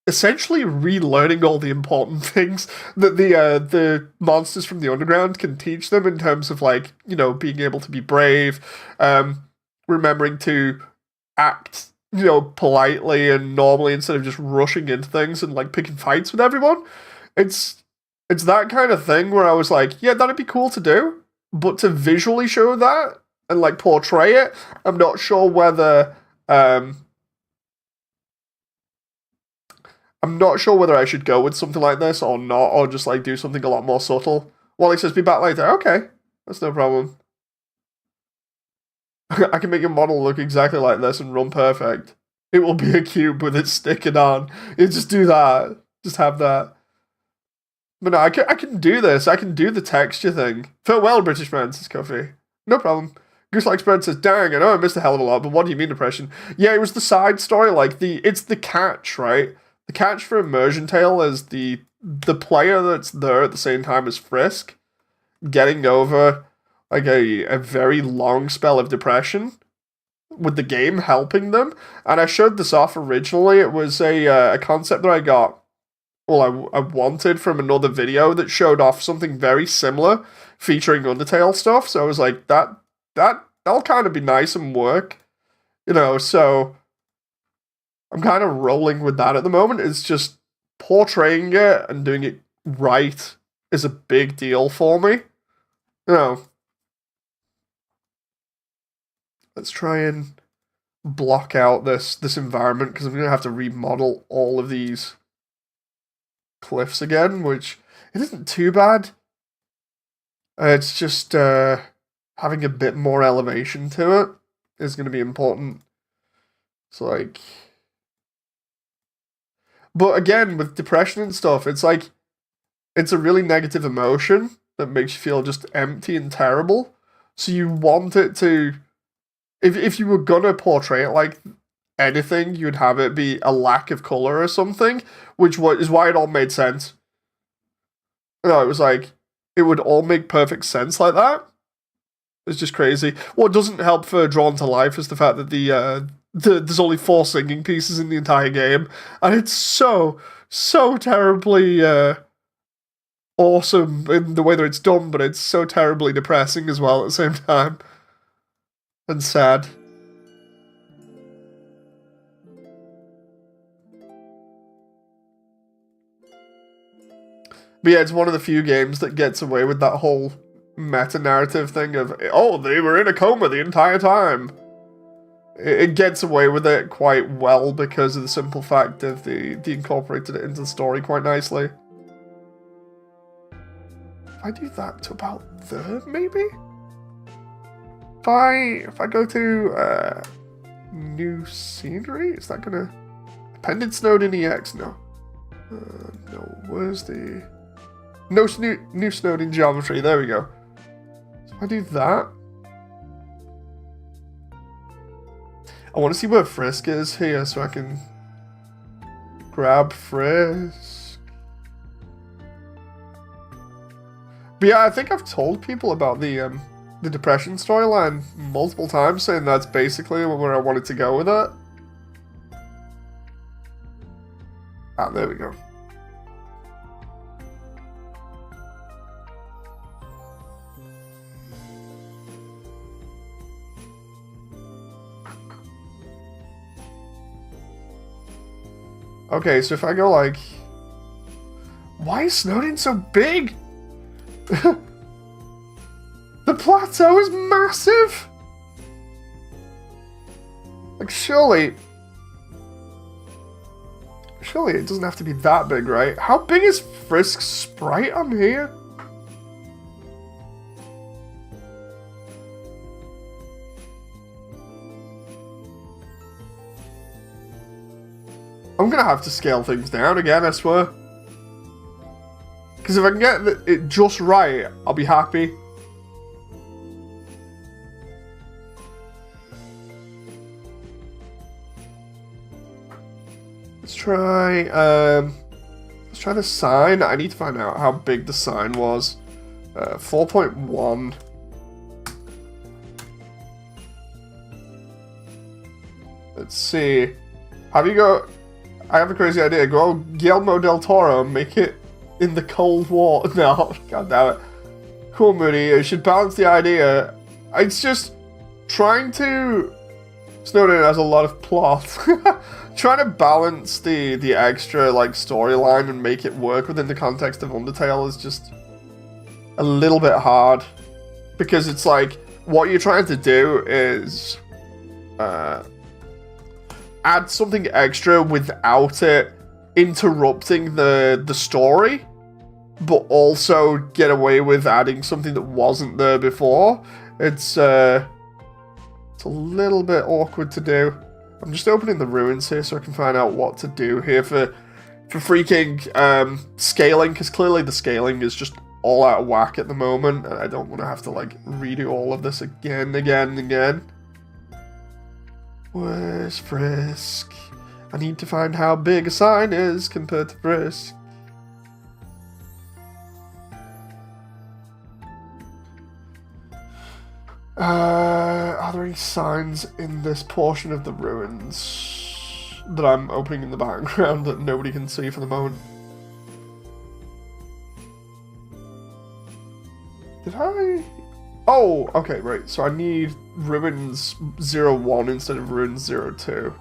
essentially relearning all the important things that the monsters from the underground can teach them in terms of, like, you know, being able to be brave, remembering to act, you know, politely and normally instead of just rushing into things and, like, picking fights with everyone. It's that kind of thing where I was like, yeah, that'd be cool to do, but to visually show that and, like, portray it, I'm not sure whether I should go with something like this or not, or just, like, do something a lot more subtle. Wally says, be back later. Okay, that's no problem. I can make your model look exactly like this and run perfect. It will be a cube with it sticking on. You just do that. Just have that. But no, I can do this. I can do the texture thing. Farewell, British man, says Coffee. No problem. Goose Like Spread says, dang, I know I missed a hell of a lot, but what do you mean depression? Yeah, it was the side story, like, it's the catch, right? The catch for Immersiontale is the player that's there at the same time as Frisk getting over, like, a very long spell of depression with the game helping them. And I showed this off originally. It was a concept that I got, well, I wanted from another video that showed off something very similar featuring Undertale stuff. So I was like, that'll kind of be nice and work, you know, so I'm kind of rolling with that at the moment. It's just portraying it and doing it right is a big deal for me. You know, let's try and block out this environment because I'm going to have to remodel all of these cliffs again, which it isn't too bad. It's just having a bit more elevation to it is going to be important. So, like, but again, with depression and stuff, it's like, it's a really negative emotion that makes you feel just empty and terrible. So you want it to, if you were gonna portray it like anything, you'd have it be a lack of color or something, which is why it all made sense. No, it was like, it would all make perfect sense like that. It's just crazy. What doesn't help for Drawn to Life is the fact that there's only 4 singing pieces in the entire game, and it's so terribly awesome in the way that it's done, but it's so terribly depressing as well at the same time. And sad. But yeah, it's one of the few games that gets away with that whole meta-narrative thing of, oh, they were in a coma the entire time. It gets away with it quite well because of the simple fact of they incorporated it into the story quite nicely. If I do that to about there, maybe? If I go to new scenery, is that gonna appended Snowdin EX? No. No, where's the new Snowdin geometry? There we go. So if I do that, I want to see where Frisk is here so I can grab Frisk. But yeah, I think I've told people about the depression storyline multiple times, saying that's basically where I wanted to go with it. Ah, there we go. Okay, so if I go like... Why is Snowdin so big? The plateau is massive! Like, surely it doesn't have to be that big, right? How big is Frisk's sprite on here? I'm gonna have to scale things down again, I swear. Because if I can get it just right, I'll be happy. Let's try the sign. I need to find out how big the sign was. 4.1. Let's see. I have a crazy idea. Go Guillermo del Toro and make it in the cold water. No, god damn it. Cool, Moody. You should balance the idea. It's just trying to... Snowdin has a lot of plot. Trying to balance the extra like storyline and make it work within the context of Undertale is just a little bit hard. Because it's like, what you're trying to do is... add something extra without it interrupting the story, but also get away with adding something that wasn't there before. It's a little bit awkward to do. I'm just opening the ruins here so I can find out what to do here for freaking scaling, because clearly the scaling is just all out of whack at the moment, and I don't want to have to like redo all of this again. Where's Frisk? I need to find how big a sign is compared to Frisk. Are there any signs in this portion of the ruins that I'm opening in the background that nobody can see for the moment? Did I... Oh, okay, right. So I need Ruins 01 instead of Ruins 02.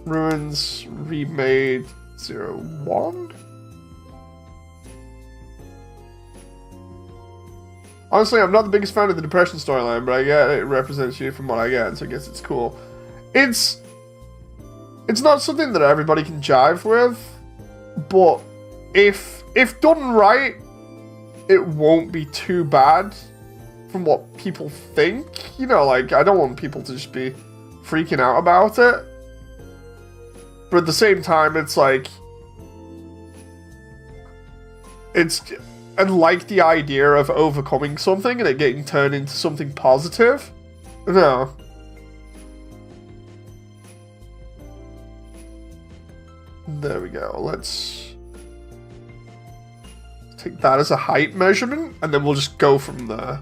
Ruins Remade 01? Honestly, I'm not the biggest fan of the depression storyline, but I get it represents you from what I get, so I guess it's cool. It's not something that everybody can jive with, but if done right, it won't be too bad from what people think. You know, like, I don't want people to just be freaking out about it. But at the same time, it's like... I like the idea of overcoming something and it getting turned into something positive. No. There we go. Let's take that as a height measurement, and then we'll just go from there.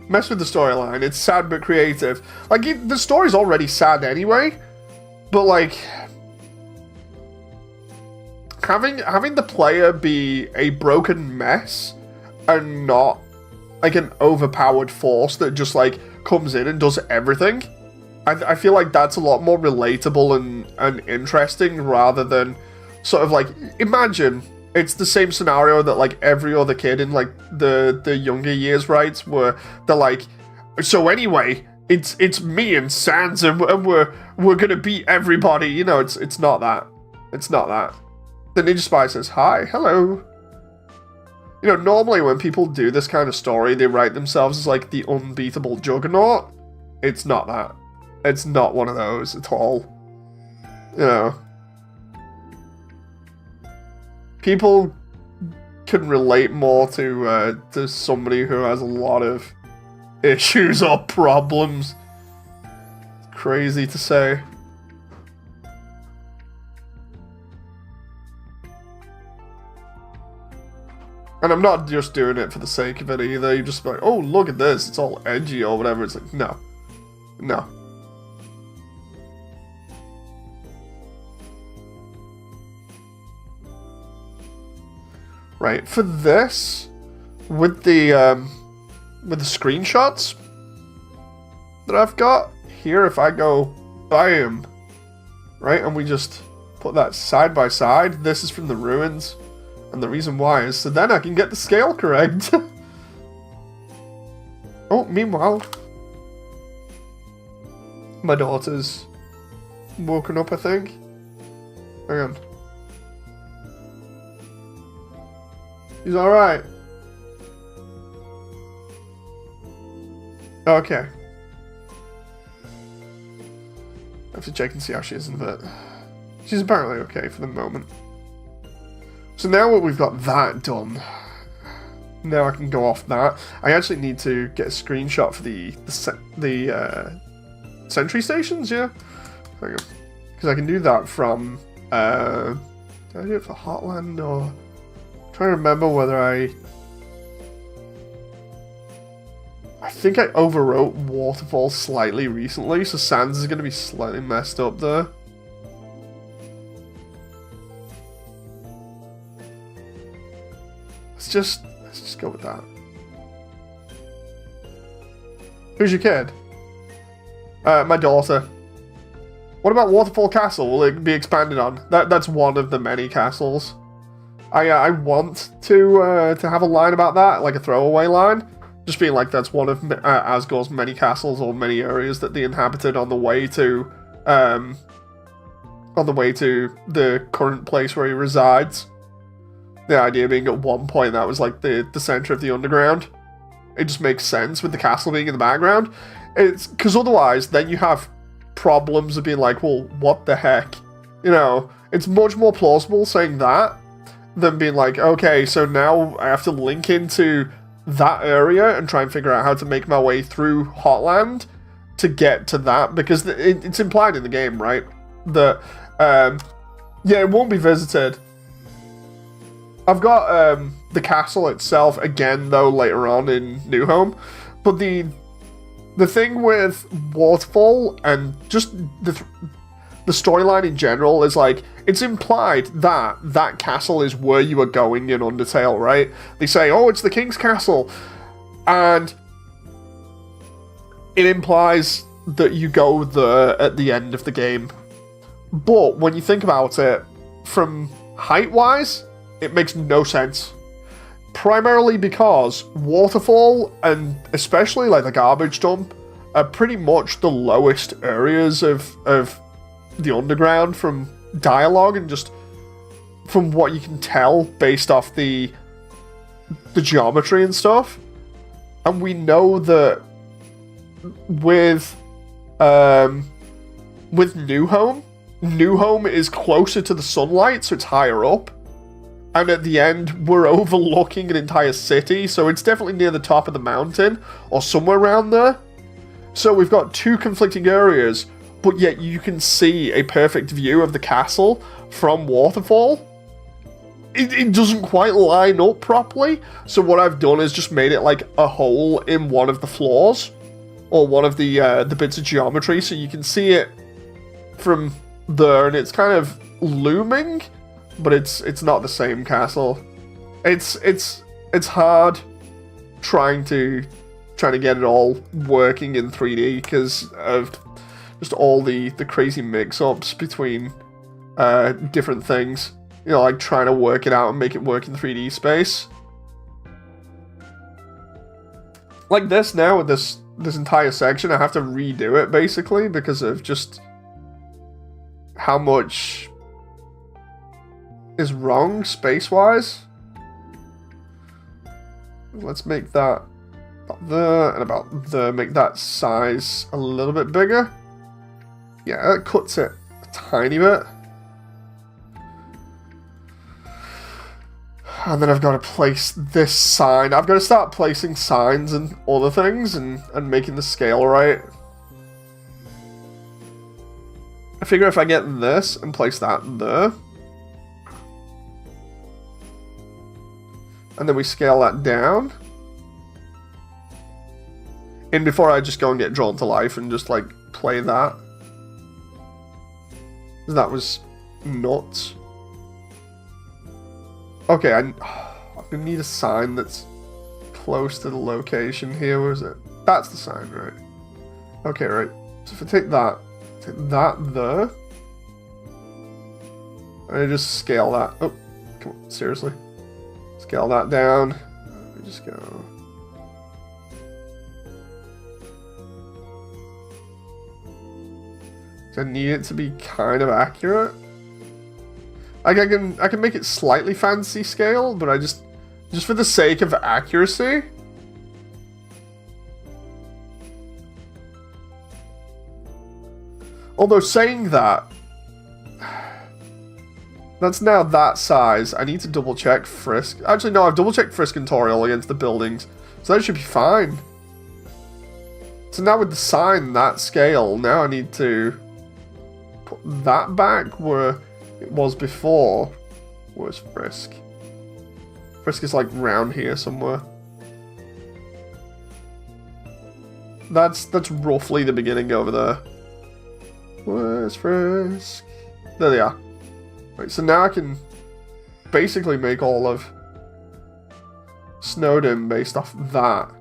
Mess with the storyline. It's sad but creative. Like, the story's already sad anyway, but like... Having the player be a broken mess and not like an overpowered force that just like comes in and does everything, I feel like that's a lot more relatable and interesting, rather than sort of like, imagine it's the same scenario that like every other kid in like the younger years writes, where they're like, so anyway, it's me and Sans and we're gonna beat everybody. You know, it's not that. It's not that. The Ninja Spy says, hi, hello. You know, normally when people do this kind of story, they write themselves as like the unbeatable juggernaut. It's not that. It's not one of those at all. You know. People can relate more to somebody who has a lot of issues or problems. Crazy to say. And I'm not just doing it for the sake of it either. You're just like, oh, look at this. It's all edgy or whatever. It's like, no. No. Right, for this, with the screenshots that I've got here, if I go bam, right, and we just put that side by side, this is from the ruins, and the reason why is so then I can get the scale correct. Oh, meanwhile, my daughter's woken up, I think. Hang on. He's alright. Okay. I have to check and see how she is in a bit. She's apparently okay for the moment. So now that we've got that done, now I can go off that. I actually need to get a screenshot for the sentry stations, yeah? Because I can do that from, did I do it for Heartland or... I'm trying to remember whether I think I overwrote Waterfall slightly recently, so Sands is going to be slightly messed up there. Let's just go with that. Who's your kid? My daughter. What about Waterfall Castle? Will it be expanded on? That's one of the many castles. I want to have a line about that, like a throwaway line. Just being like that's one of Asgore's many castles or many areas that they inhabited on the way to the current place where he resides. The idea being at one point that was like the center of the underground. It just makes sense with the castle being in the background. It's because otherwise then you have problems of being like, well, what the heck? You know, it's much more plausible saying that than being like, okay, so now I have to link into that area and try and figure out how to make my way through Hotland to get to that, because it's implied in the game, right? That, yeah, it won't be visited. I've got the castle itself again, though, later on in New Home, but the thing with Waterfall and just the storyline in general is like, it's implied that that castle is where you are going in Undertale, right? They say, oh, it's the King's Castle. And it implies that you go there at the end of the game. But when you think about it, from height-wise, it makes no sense. Primarily because Waterfall, and especially like the garbage dump, are pretty much the lowest areas of the underground from dialogue and just from what you can tell based off the geometry and stuff. And we know that with New Home is closer to the sunlight, so it's higher up. And at the end, we're overlooking an entire city, so it's definitely near the top of the mountain or somewhere around there. So we've got two conflicting areas, but yet you can see a perfect view of the castle from Waterfall. It doesn't quite line up properly, so what I've done is just made it like a hole in one of the floors, or one of the bits of geometry, so you can see it from there, and it's kind of looming, but it's not the same castle. It's hard trying to get it all working in 3D because of just all the crazy mix-ups between different things. You know, like trying to work it out and make it work in 3D space. Like this now, with this entire section, I have to redo it, basically, because of just how much is wrong space-wise. Let's make that about there and about there. Make that size a little bit bigger. Yeah, that cuts it a tiny bit. And then I've got to place this sign. I've got to start placing signs and other things and making the scale right. I figure if I get this and place that there. And then we scale that down. And before I just go and get drawn to life and just like play that. That was nuts. Okay, I'm gonna need a sign that's close to the location here. Where is it? That's the sign, right? Okay, right. So if I take that there, and I just scale that. Oh, come on, seriously. Scale that down. Let me just go. I need it to be kind of accurate. Like I can make it slightly fancy scale, but I just for the sake of accuracy. Although saying that, that's now that size. I need to double check Frisk. Actually, no, I've double checked Frisk and Toriel against the buildings, so that should be fine. So now with the sign that scale, now I need to put that back where it was before. Where's Frisk? Frisk is like round here somewhere. That's roughly the beginning over there. Where's Frisk? There they are. Right, so now I can basically make all of Snowdin based off that.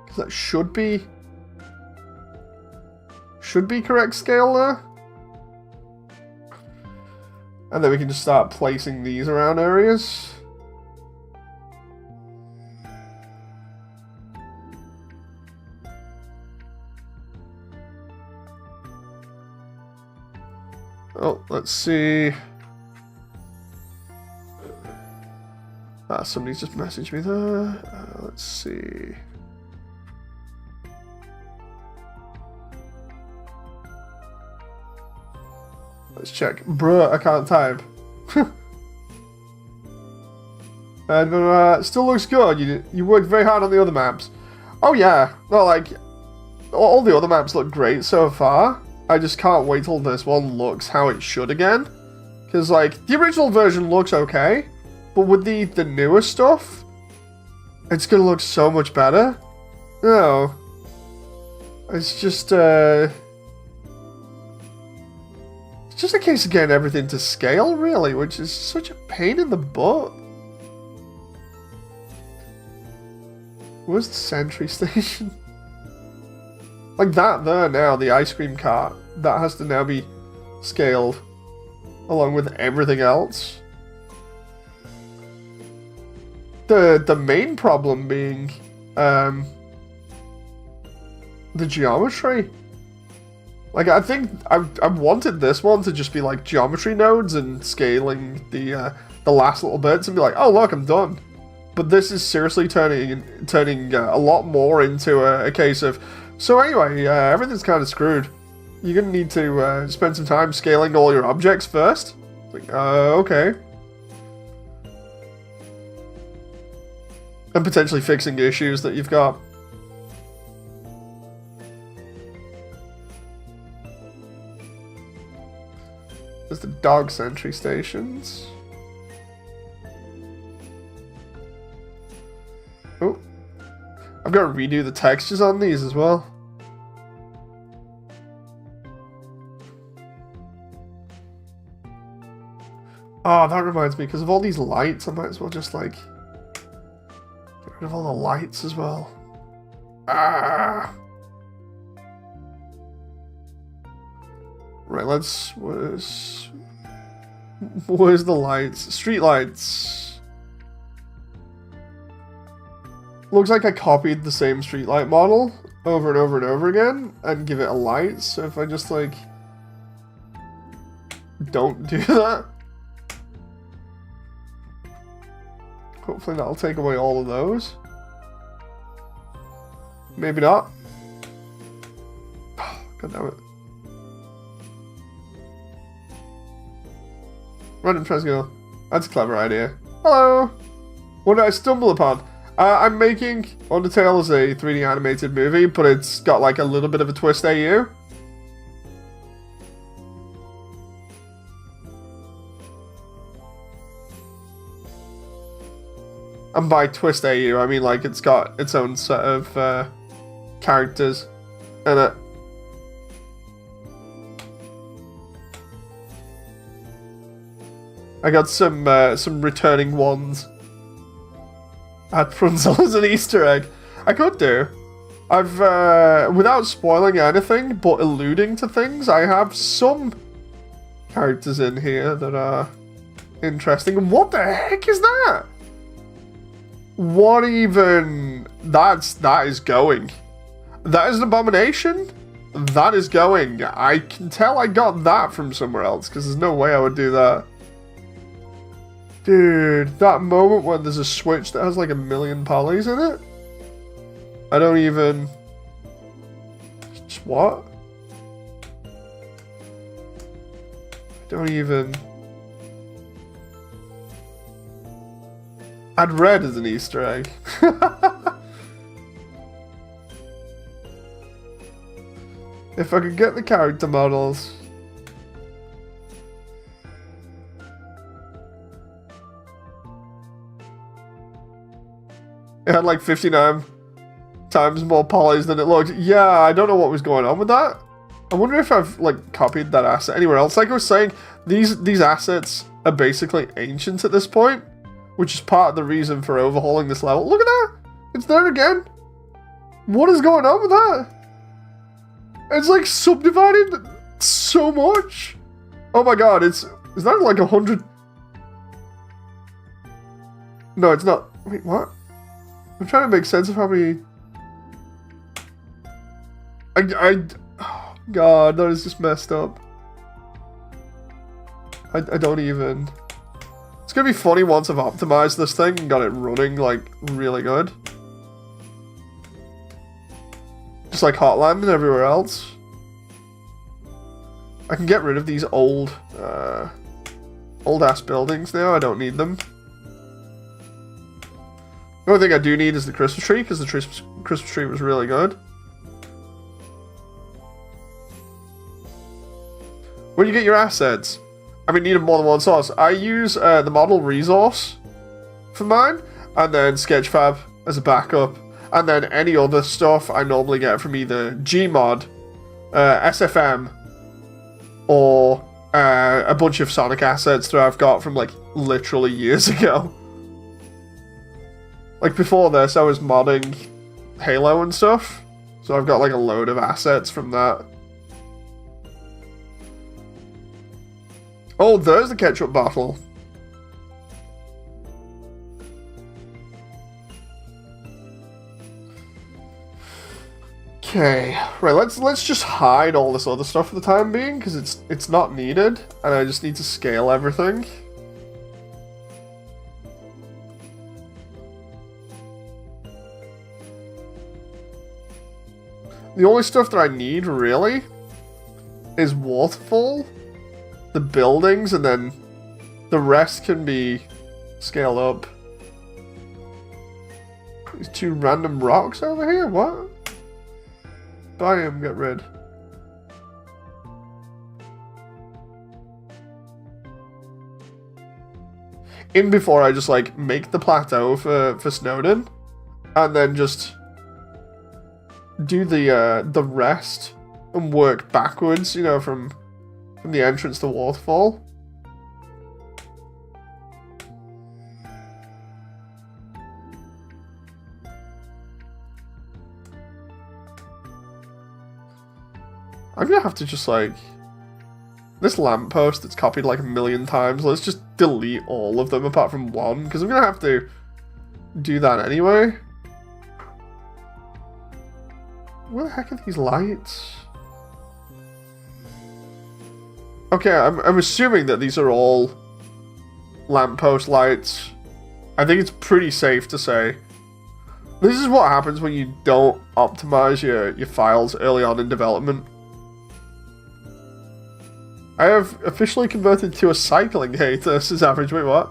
Because that should be correct scale there. And then we can just start placing these around areas. Oh, let's see. Somebody's just messaged me there. Let's see. Let's check. Bruh, I can't type. And still looks good. You worked very hard on the other maps. Oh yeah. Well, like all the other maps look great so far. I just can't wait till this one looks how it should again. Because, like, the original version looks okay. But with the newer stuff, it's going to look so much better. No. It's just a case of getting everything to scale, really. Which is such a pain in the butt. Where's the sentry station? Like that there now, the ice cream cart, that has to now be scaled along with everything else. The main problem being the geometry. Like I think I wanted this one to just be like geometry nodes and scaling the last little bits and be like, oh look, I'm done. But this is seriously turning a lot more into a case of. So anyway, everything's kind of screwed. You're going to need to spend some time scaling all your objects first. Like, okay. And potentially fixing issues that you've got. There's the dog sentry stations. Oh. I've got to redo the textures on these as well. Oh, that reminds me, because of all these lights, I might as well just, like, get rid of all the lights as well. Ah! Right, where's the lights? Street lights. Looks like I copied the same streetlight model over and over and over again and give it a light. So if I just like don't do that, hopefully that'll take away all of those. Maybe not. God damn it. Random tricycle. That's a clever idea. Hello! What did I stumble upon? I'm making Undertale as a 3D animated movie, but it's got like a little bit of a twist AU. And by twist AU, I mean like it's got its own set of characters in it. I got some returning ones. I had Prunzel as an Easter egg. I could do. I've without spoiling anything but alluding to things, I have some characters in here that are interesting. And what the heck is that? What even? That is going. That is an abomination. That is going. I can tell I got that from somewhere else because there's no way I would do that. Dude, that moment when there's a switch that has like 1,000,000 polys in it. I don't even. Just what? I don't even. I'd read as an Easter egg. If I could get the character models. It had like 59 times more polys than it looked. Yeah, I don't know what was going on with that. I wonder if I've like copied that asset anywhere else. Like I was saying, these assets are basically ancient at this point, which is part of the reason for overhauling this level. Look at that! It's there again! What is going on with that? It's like subdivided so much! Oh my god, is that like 100? No, it's not. Wait, what? I'm trying to make sense of how many... Oh god, that is just messed up. I don't even... It's gonna be funny once I've optimized this thing and got it running, like, really good. Just like Hotland and everywhere else. I can get rid of these old-ass buildings now, I don't need them. The only thing I do need is the Christmas tree, because the Christmas tree was really good. Where do you get your assets? I mean, need more than one source. I use the model resource for mine, and then Sketchfab as a backup. And then any other stuff I normally get from either Gmod, SFM, or a bunch of Sonic assets that I've got from like literally years ago. Like before this, I was modding Halo and stuff, so I've got like a load of assets from that. Oh, there's the ketchup bottle. Okay, right. Let's just hide all this other stuff for the time being because it's not needed, and I just need to scale everything. The only stuff that I need, really, is Waterfall, the buildings, and then the rest can be scaled up. These two random rocks over here? What? Buy them, get rid. In before I just, like, make the plateau for Snowdin, and then just do the rest and work backwards, you know, from the entrance to Waterfall. I'm gonna have to just like this lamppost that's copied like 1,000,000 times. Let's just delete all of them apart from one because I'm gonna have to do that anyway. Where the heck are these lights? Okay, I'm assuming that these are all lamppost lights. I think it's pretty safe to say. This is what happens when you don't optimize your files early on in development. I have officially converted to a cycling hater, says Average. Wait, what?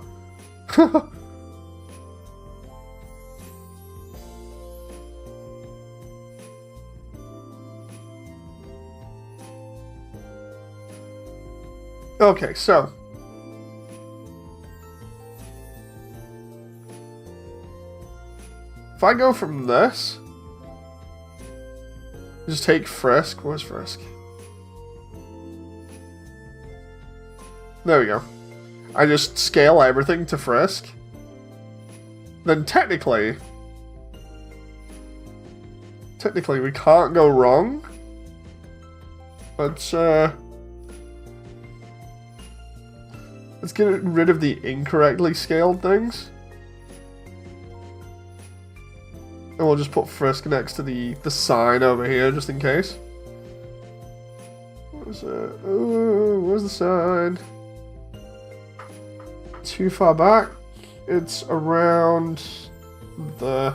Okay, so. If I go from this, just take Frisk. Where's Frisk? There we go. I just scale everything to Frisk. Then technically we can't go wrong. Let's get rid of the incorrectly scaled things. And we'll just put Frisk next to the sign over here, just in case. Where's the sign? Too far back. It's around the...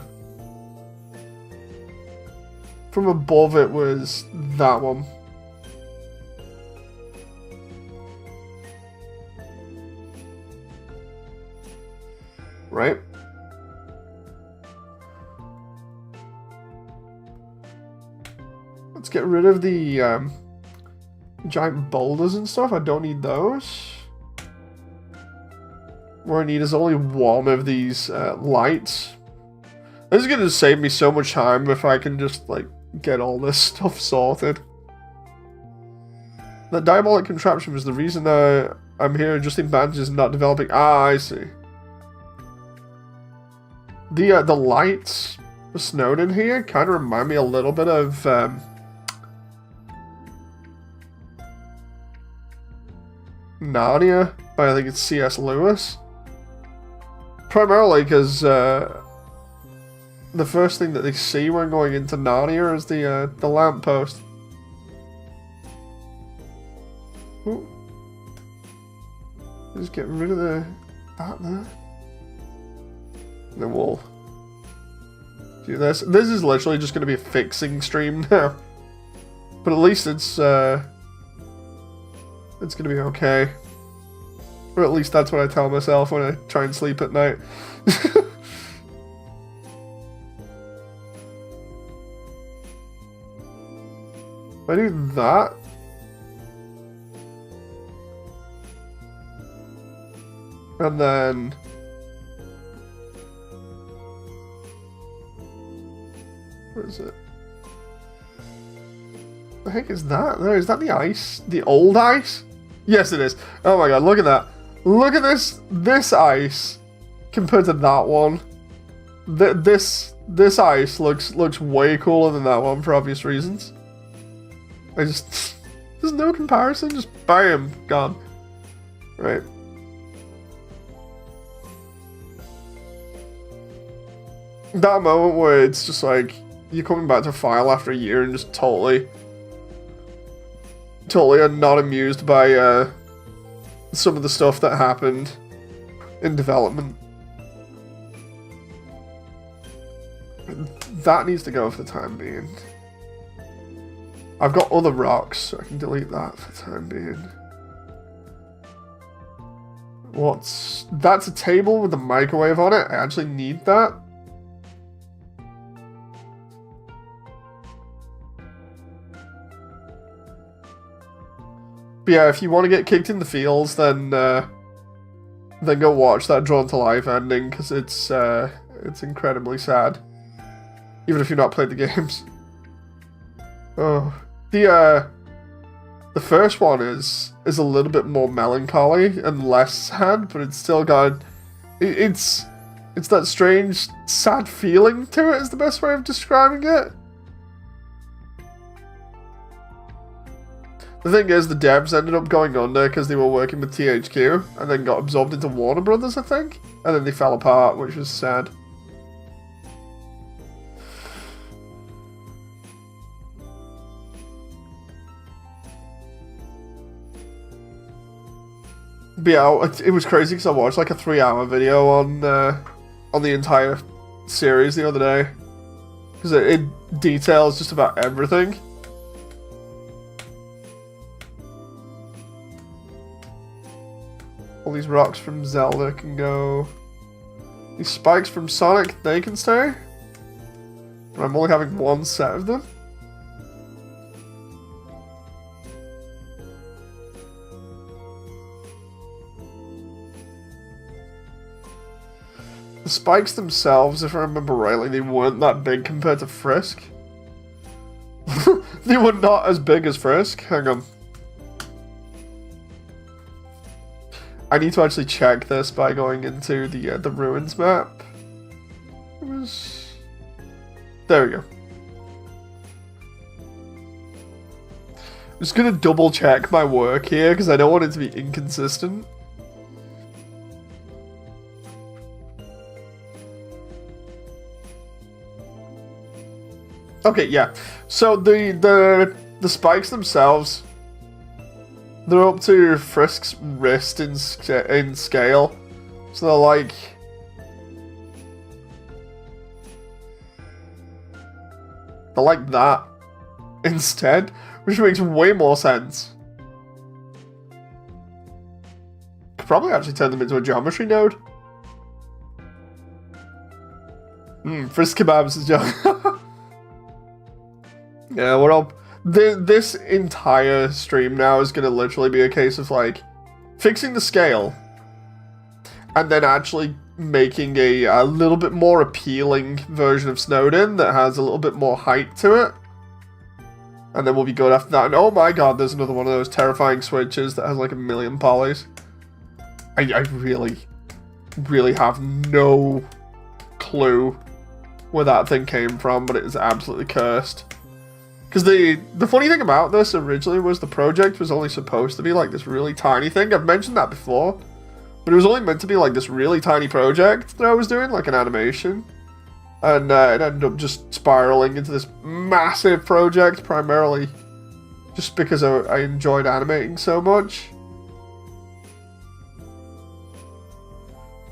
From above it was that one. Right? Let's get rid of the giant boulders and stuff. I don't need those. What I need is only one of these lights. This is going to save me so much time if I can just, like, get all this stuff sorted. That diabolic contraption was the reason I'm here adjusting bandages and not developing... Ah, I see. The lights for Snowdin here kind of remind me a little bit of... Narnia, but I think it's C.S. Lewis. Primarily because the first thing that they see when going into Narnia is the lamppost. Ooh. Just get rid of that there. And then we'll do this. This is literally just going to be a fixing stream now. But at least it's going to be okay. Or at least that's what I tell myself when I try and sleep at night. If I do that... And then... Where is it? The heck is that? There, is that the ice? The old ice? Yes, it is. Oh my god, look at that. Look at this ice compared to that one. This ice looks way cooler than that one for obvious reasons. There's no comparison, just bam, gone. Right. That moment where it's just like, you're coming back to file after a year and just totally are not amused by some of the stuff that happened in development. That needs to go for the time being. I've got other rocks, so I can delete that for the time being. That's a table with a microwave on it. I actually need that. But yeah, if you want to get kicked in the fields, then go watch that Drawn to Life ending, because it's incredibly sad. Even if you've not played the games. Oh, the first one is a little bit more melancholy and less sad, but it's still got it's that strange sad feeling to it. Is the best way of describing it. The thing is, the devs ended up going under because they were working with THQ and then got absorbed into Warner Brothers, I think, and then they fell apart, which was sad. But yeah, it was crazy because I watched like a 3-hour video on the entire series the other day because it details just about everything. All these rocks from Zelda can go. These spikes from Sonic, they can stay. But I'm only having one set of them. The spikes themselves, if I remember rightly, they weren't that big compared to Frisk. They were not as big as Frisk. Hang on. I need to actually check this by going into the ruins map. It was... There we go. I'm just gonna double check my work here because I don't want it to be inconsistent. Okay, yeah. So the spikes themselves, they're up to Frisk's wrist in scale. So they're like... They're like that instead, which makes way more sense. Could probably actually turn them into a geometry node. Frisk kebabs is geometry. Yeah, what up? This entire stream now is going to literally be a case of, like, fixing the scale and then actually making a little bit more appealing version of Snowdin that has a little bit more height to it. And then we'll be good after that. And oh my god, there's another one of those terrifying switches that has, like, 1,000,000 polys. I really have no clue where that thing came from, but it is absolutely cursed. Because the funny thing about this originally was the project was only supposed to be like this really tiny thing. I've mentioned that before. But it was only meant to be like this really tiny project that I was doing, like an animation. And it ended up just spiraling into this massive project, primarily just because I enjoyed animating so much.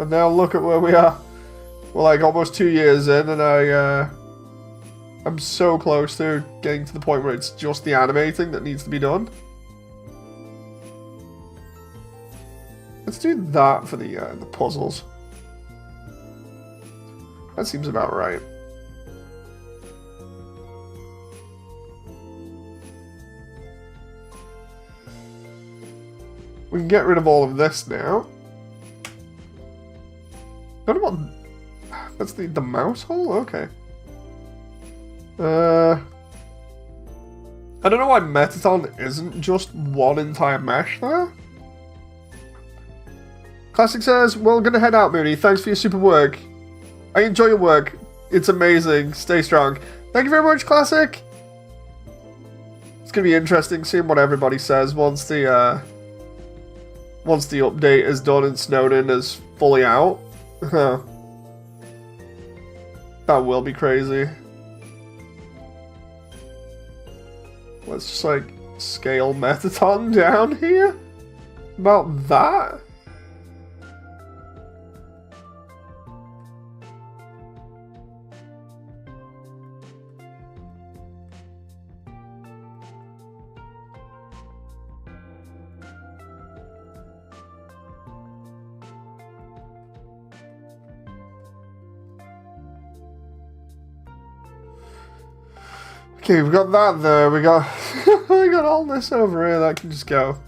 And now look at where we are. We're like almost 2 years in and I'm so close to getting to the point where it's just the animating that needs to be done. Let's do that for the puzzles. That seems about right. We can get rid of all of this now. I don't know what... That's the mouse hole? Okay. I don't know why Metaton isn't just one entire mesh there. Classic says, well, gonna head out, Mooney. Thanks for your super work. I enjoy your work. It's amazing. Stay strong. Thank you very much, Classic. It's gonna be interesting seeing what everybody says once the update is done and Snowdin is fully out. That will be crazy. Let's just, like, scale Metaton down here? About that? Okay, we've got that there, we got we got all this over here that can just go.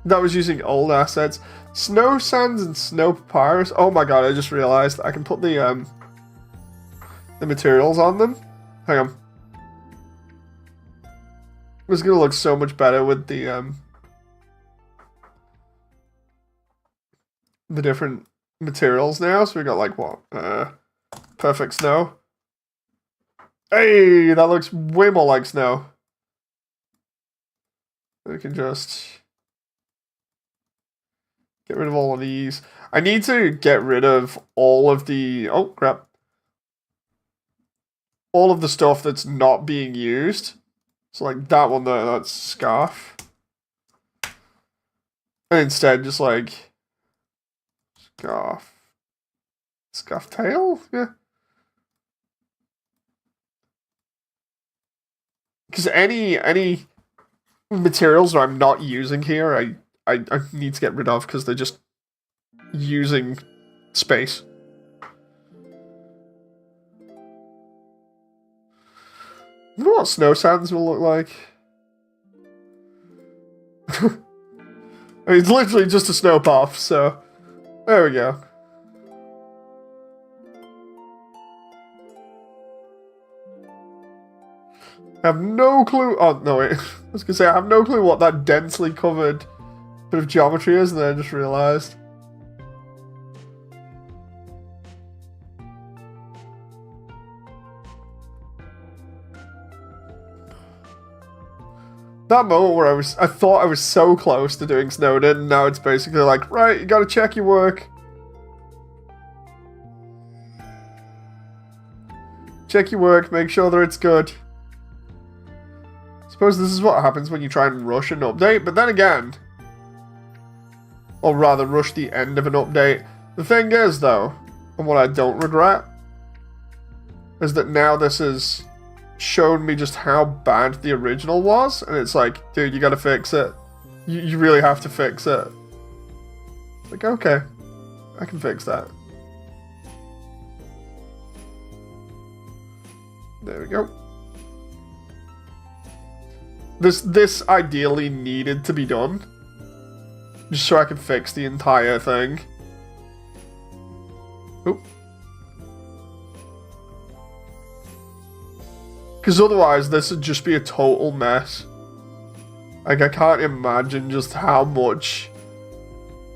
That was using old assets. Snow sands and snow papyrus. Oh my god, I just realized I can put the materials on them. Hang on. It's gonna look so much better with the different materials now. So we got like what? Perfect snow. Hey, that looks way more like snow. We can just get rid of all of these. I need to get rid of all of the... Oh, crap. All of the stuff that's not being used. So, like, that one there, that's scarf. And instead, just, like... Scarf. Scarf tail? Yeah. Because any materials that I'm not using here, I need to get rid of because they're just using space. I wonder what snow sands will look like. I mean, it's literally just a snow path, so there we go. I have no clue. Oh, no, wait. I was going to say, I have no clue what that densely covered bit of geometry is, and then I just realized. That moment where I thought I was so close to doing Snowdin, and now it's basically like, right, you gotta check your work. Check your work, make sure that it's good. Suppose this is what happens when you try and rush an update, but then again, or rather rush the end of an update. The thing is though, and what I don't regret, is that now this has shown me just how bad the original was, and it's like, dude, you gotta fix it. You really have to fix it. It's like, okay, I can fix that. There we go. This ideally needed to be done, just so I could fix the entire thing. Oop. Because otherwise, this would just be a total mess. Like, I can't imagine just how much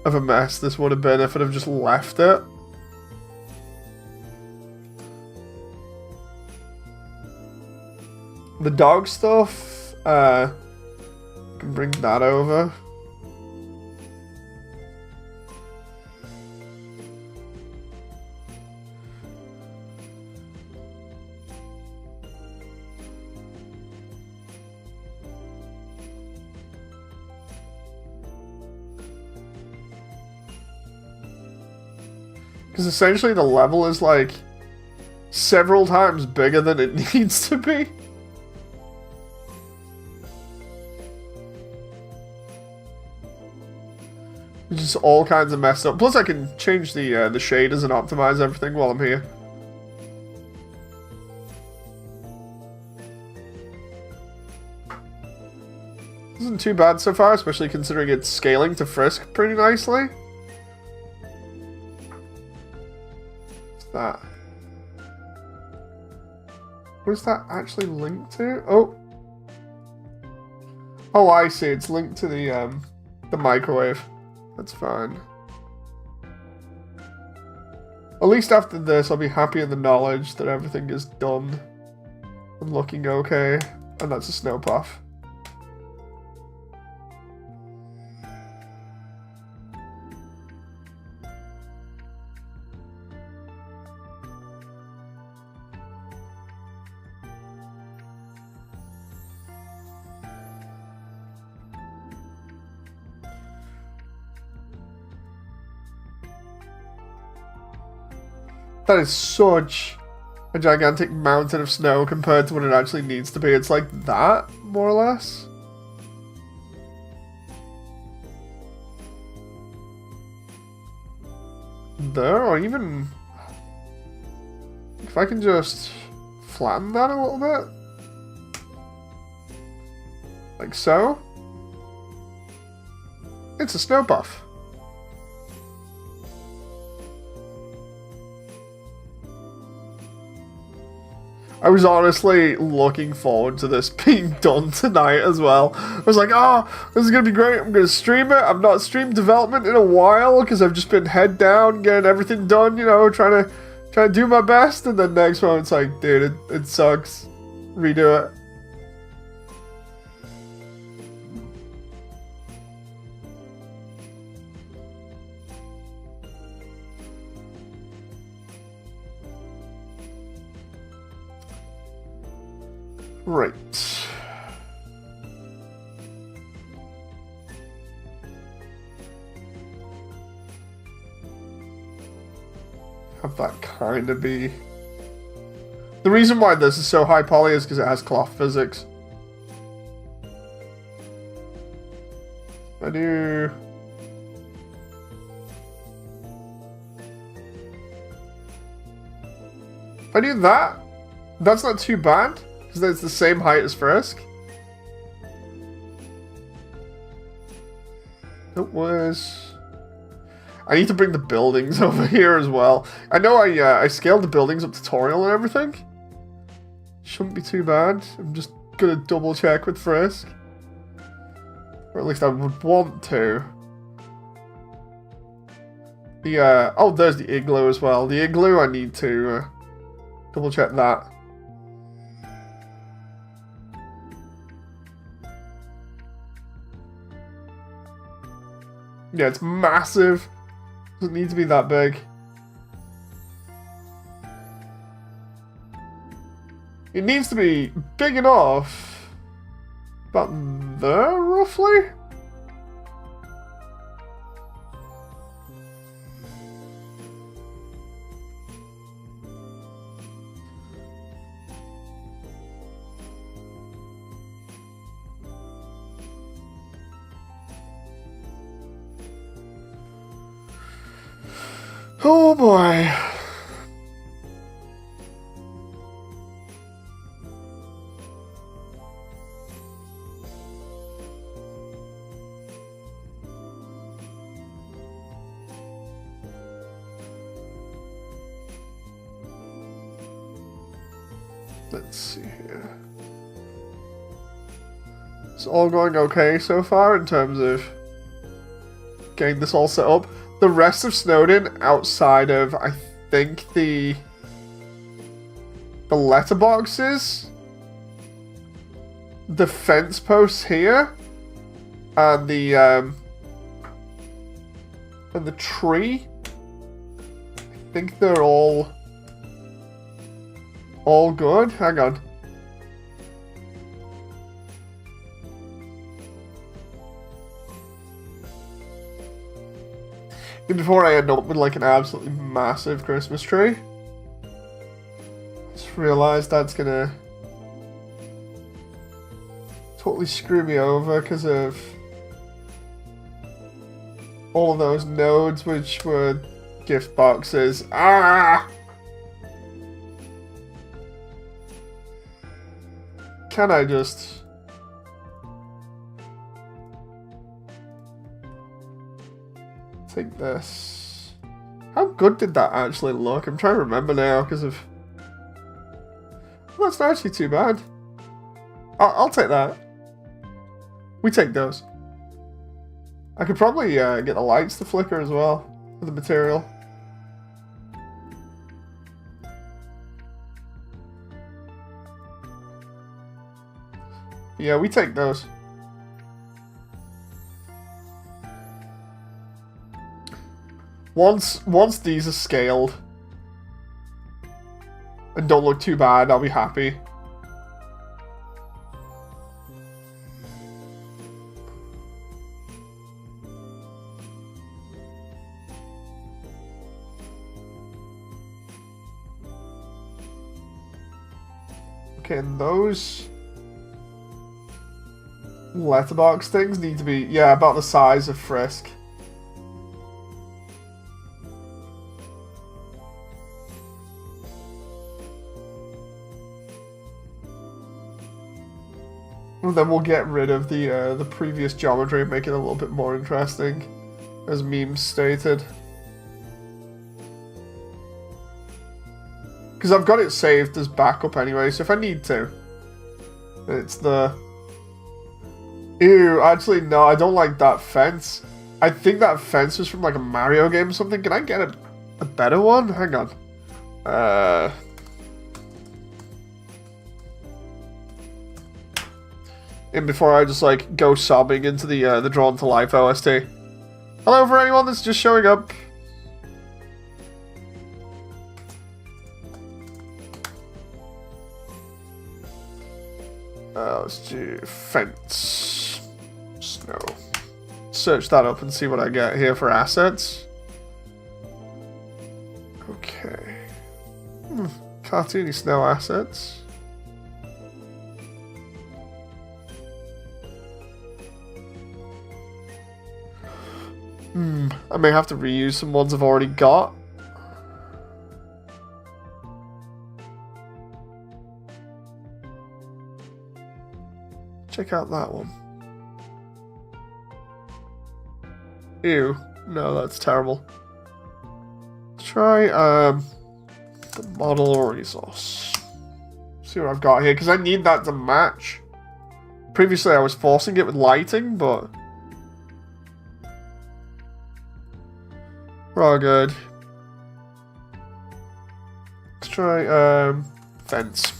of a mess this would have been if I'd have just left it. The dog stuff, I can bring that over. Because essentially the level is like several times bigger than it needs to be. It's just all kinds of messed up. Plus I can change the shaders and optimize everything while I'm here. Isn't too bad so far, especially considering it's scaling to Frisk pretty nicely. That? Where's that actually linked to? Oh. Oh, I see. It's linked to the microwave. That's fine. At least after this, I'll be happy in the knowledge that everything is done and looking okay. And that's a snow puff. That is such a gigantic mountain of snow compared to what it actually needs to be. It's like that, more or less. There, or even... if I can just flatten that a little bit. Like so. It's a snow buff. I was honestly looking forward to this being done tonight as well. I was like, oh, this is going to be great. I'm going to stream it. I've not streamed development in a while because I've just been head down, getting everything done, you know, trying to do my best. And then next moment, it's like, dude, it sucks. Redo it. Right. Have that kind of be... The reason why this is so high poly is because it has cloth physics. I do... I knew that. That's not too bad, because it's the same height as Frisk. It was... I need to bring the buildings over here as well. I know I scaled the buildings up tutorial and everything. Shouldn't be too bad. I'm just gonna double check with Frisk. Or at least I would want to. The, oh, there's the igloo as well. The igloo, I need to double check that. Yeah, it's massive. Doesn't need to be that big. It needs to be big enough. About there, roughly? Oh boy. Let's see here. It's all going okay so far in terms of getting this all set up. The rest of Snowdin, outside of, I think, the letterboxes, the fence posts here, and the tree, I think they're all good. Hang on. Before I end up with like an absolutely massive Christmas tree. Just realised that's gonna totally screw me over because of all of those nodes which were gift boxes. Ah! Can I just... take this. How good did that actually look? I'm trying to remember now because of... Well, that's not actually too bad. I'll take that. We take those. I could probably get the lights to flicker as well with the material. Yeah, we take those. Once these are scaled and don't look too bad, I'll be happy. Okay, and those letterbox things need to be, yeah, about the size of Frisk. And then we'll get rid of the previous geometry and make it a little bit more interesting, as memes stated. Because I've got it saved as backup anyway, so if I need to. It's the... Ew, actually no, I don't like that fence. I think that fence was from like a Mario game or something. Can I get a better one? Hang on. And before I just like go sobbing into the Drawn to Life OST. Hello for anyone that's just showing up. Let's do fence. Snow. Search that up and see what I get here for assets. Okay. Cartoony snow assets. I may have to reuse some ones I've already got. check out that one. Ew. No, that's terrible. Let's try the model resource. See what I've got here, because I need that to match. Previously I was forcing it with lighting, but we're all good. Let's try fence.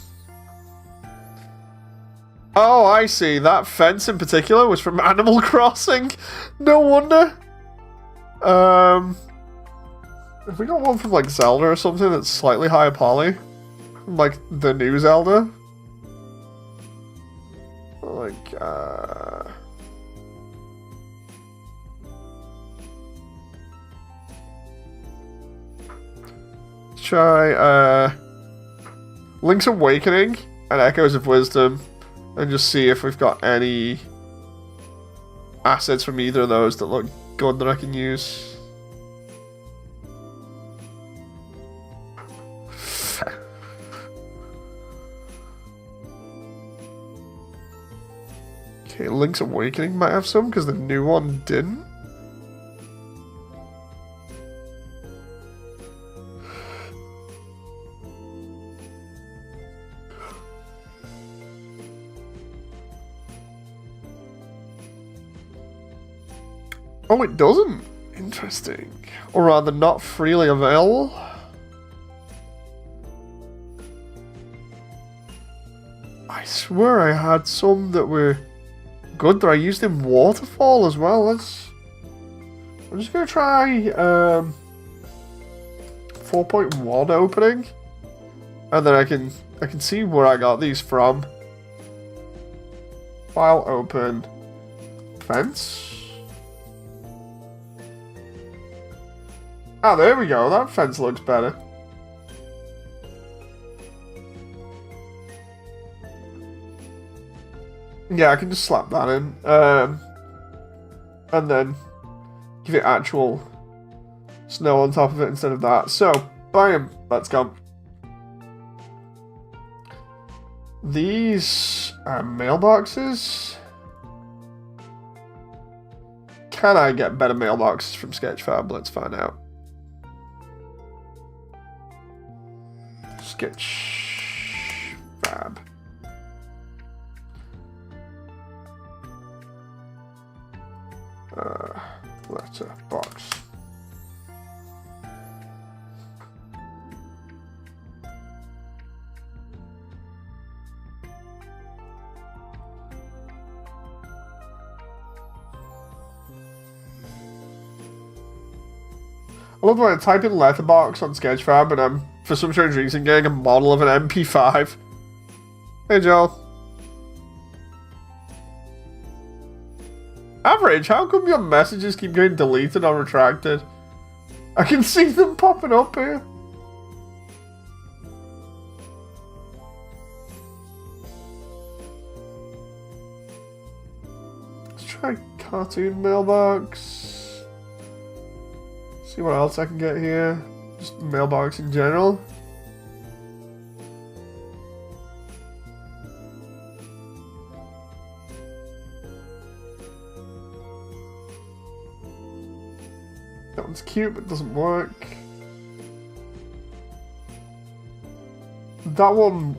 Oh, I see. That fence in particular was from Animal Crossing. No wonder. Have we got one from like Zelda or something that's slightly higher poly? Like the new Zelda? Like, let's try, Link's Awakening and Echoes of Wisdom, and just see if we've got any assets from either of those that look good that I can use. Okay, Link's Awakening might have some, because the new one didn't. Oh, it doesn't. Interesting. Or rather, not freely available. I swear I had some that were good that I used in Waterfall as well. I'm just gonna try 4.1 opening, and then I can see where I got these from. File open, fence. Ah, there we go. That fence looks better. Yeah, I can just slap that in. And then give it actual snow on top of it instead of that. So, bam, that's gone. These are mailboxes. Can I get better mailboxes from Sketchfab? Let's find out. Sketchfab. Letter box. I love when I type in letterbox on Sketchfab and I'm, for some strange reason, getting a model of an MP5. Hey, Joel. Average, how come your messages keep getting deleted or retracted? I can see them popping up here. Let's try cartoon mailbox. See what else I can get here. Just mailbox in general. That one's cute, but doesn't work. That one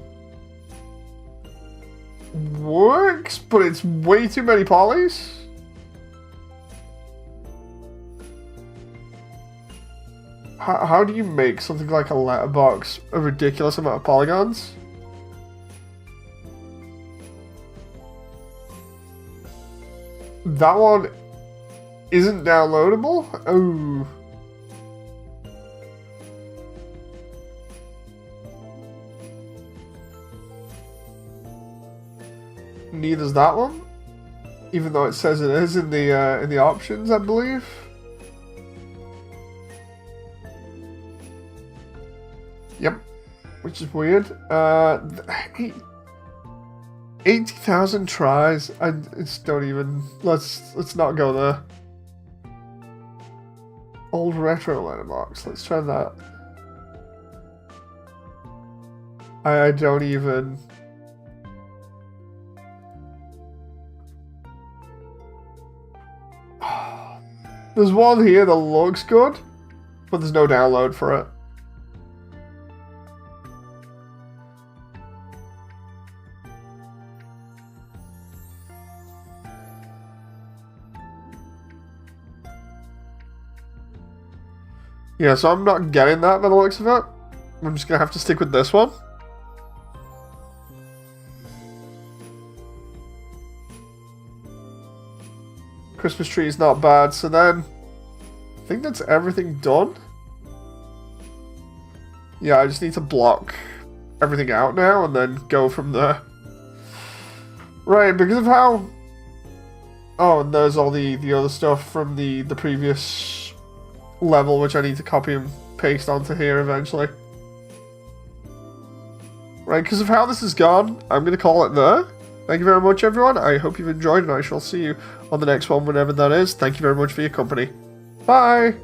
works, but it's way too many polys. How do you make something like a letterbox a ridiculous amount of polygons? That one isn't downloadable? Oh. Neither's that one. Even though it says it is in the options, I believe. Yep. Which is weird. 80,000 tries. It's don't even. Let's not go there. Old retro letterbox. Let's try that. I don't even. There's one here that looks good, but there's no download for it. Yeah, so I'm not getting that by the looks of it. I'm just gonna have to stick with this one. Christmas tree is not bad, so then I think that's everything done. Yeah, I just need to block everything out now and then go from there. Right, because of how... Oh, and there's all the other stuff from the previous level, which I need to copy and paste onto here eventually. Right, because of how this has gone, I'm going to call it there. Thank you very much, everyone. I hope you've enjoyed, and I shall see you on the next one, whenever that is. Thank you very much for your company. Bye!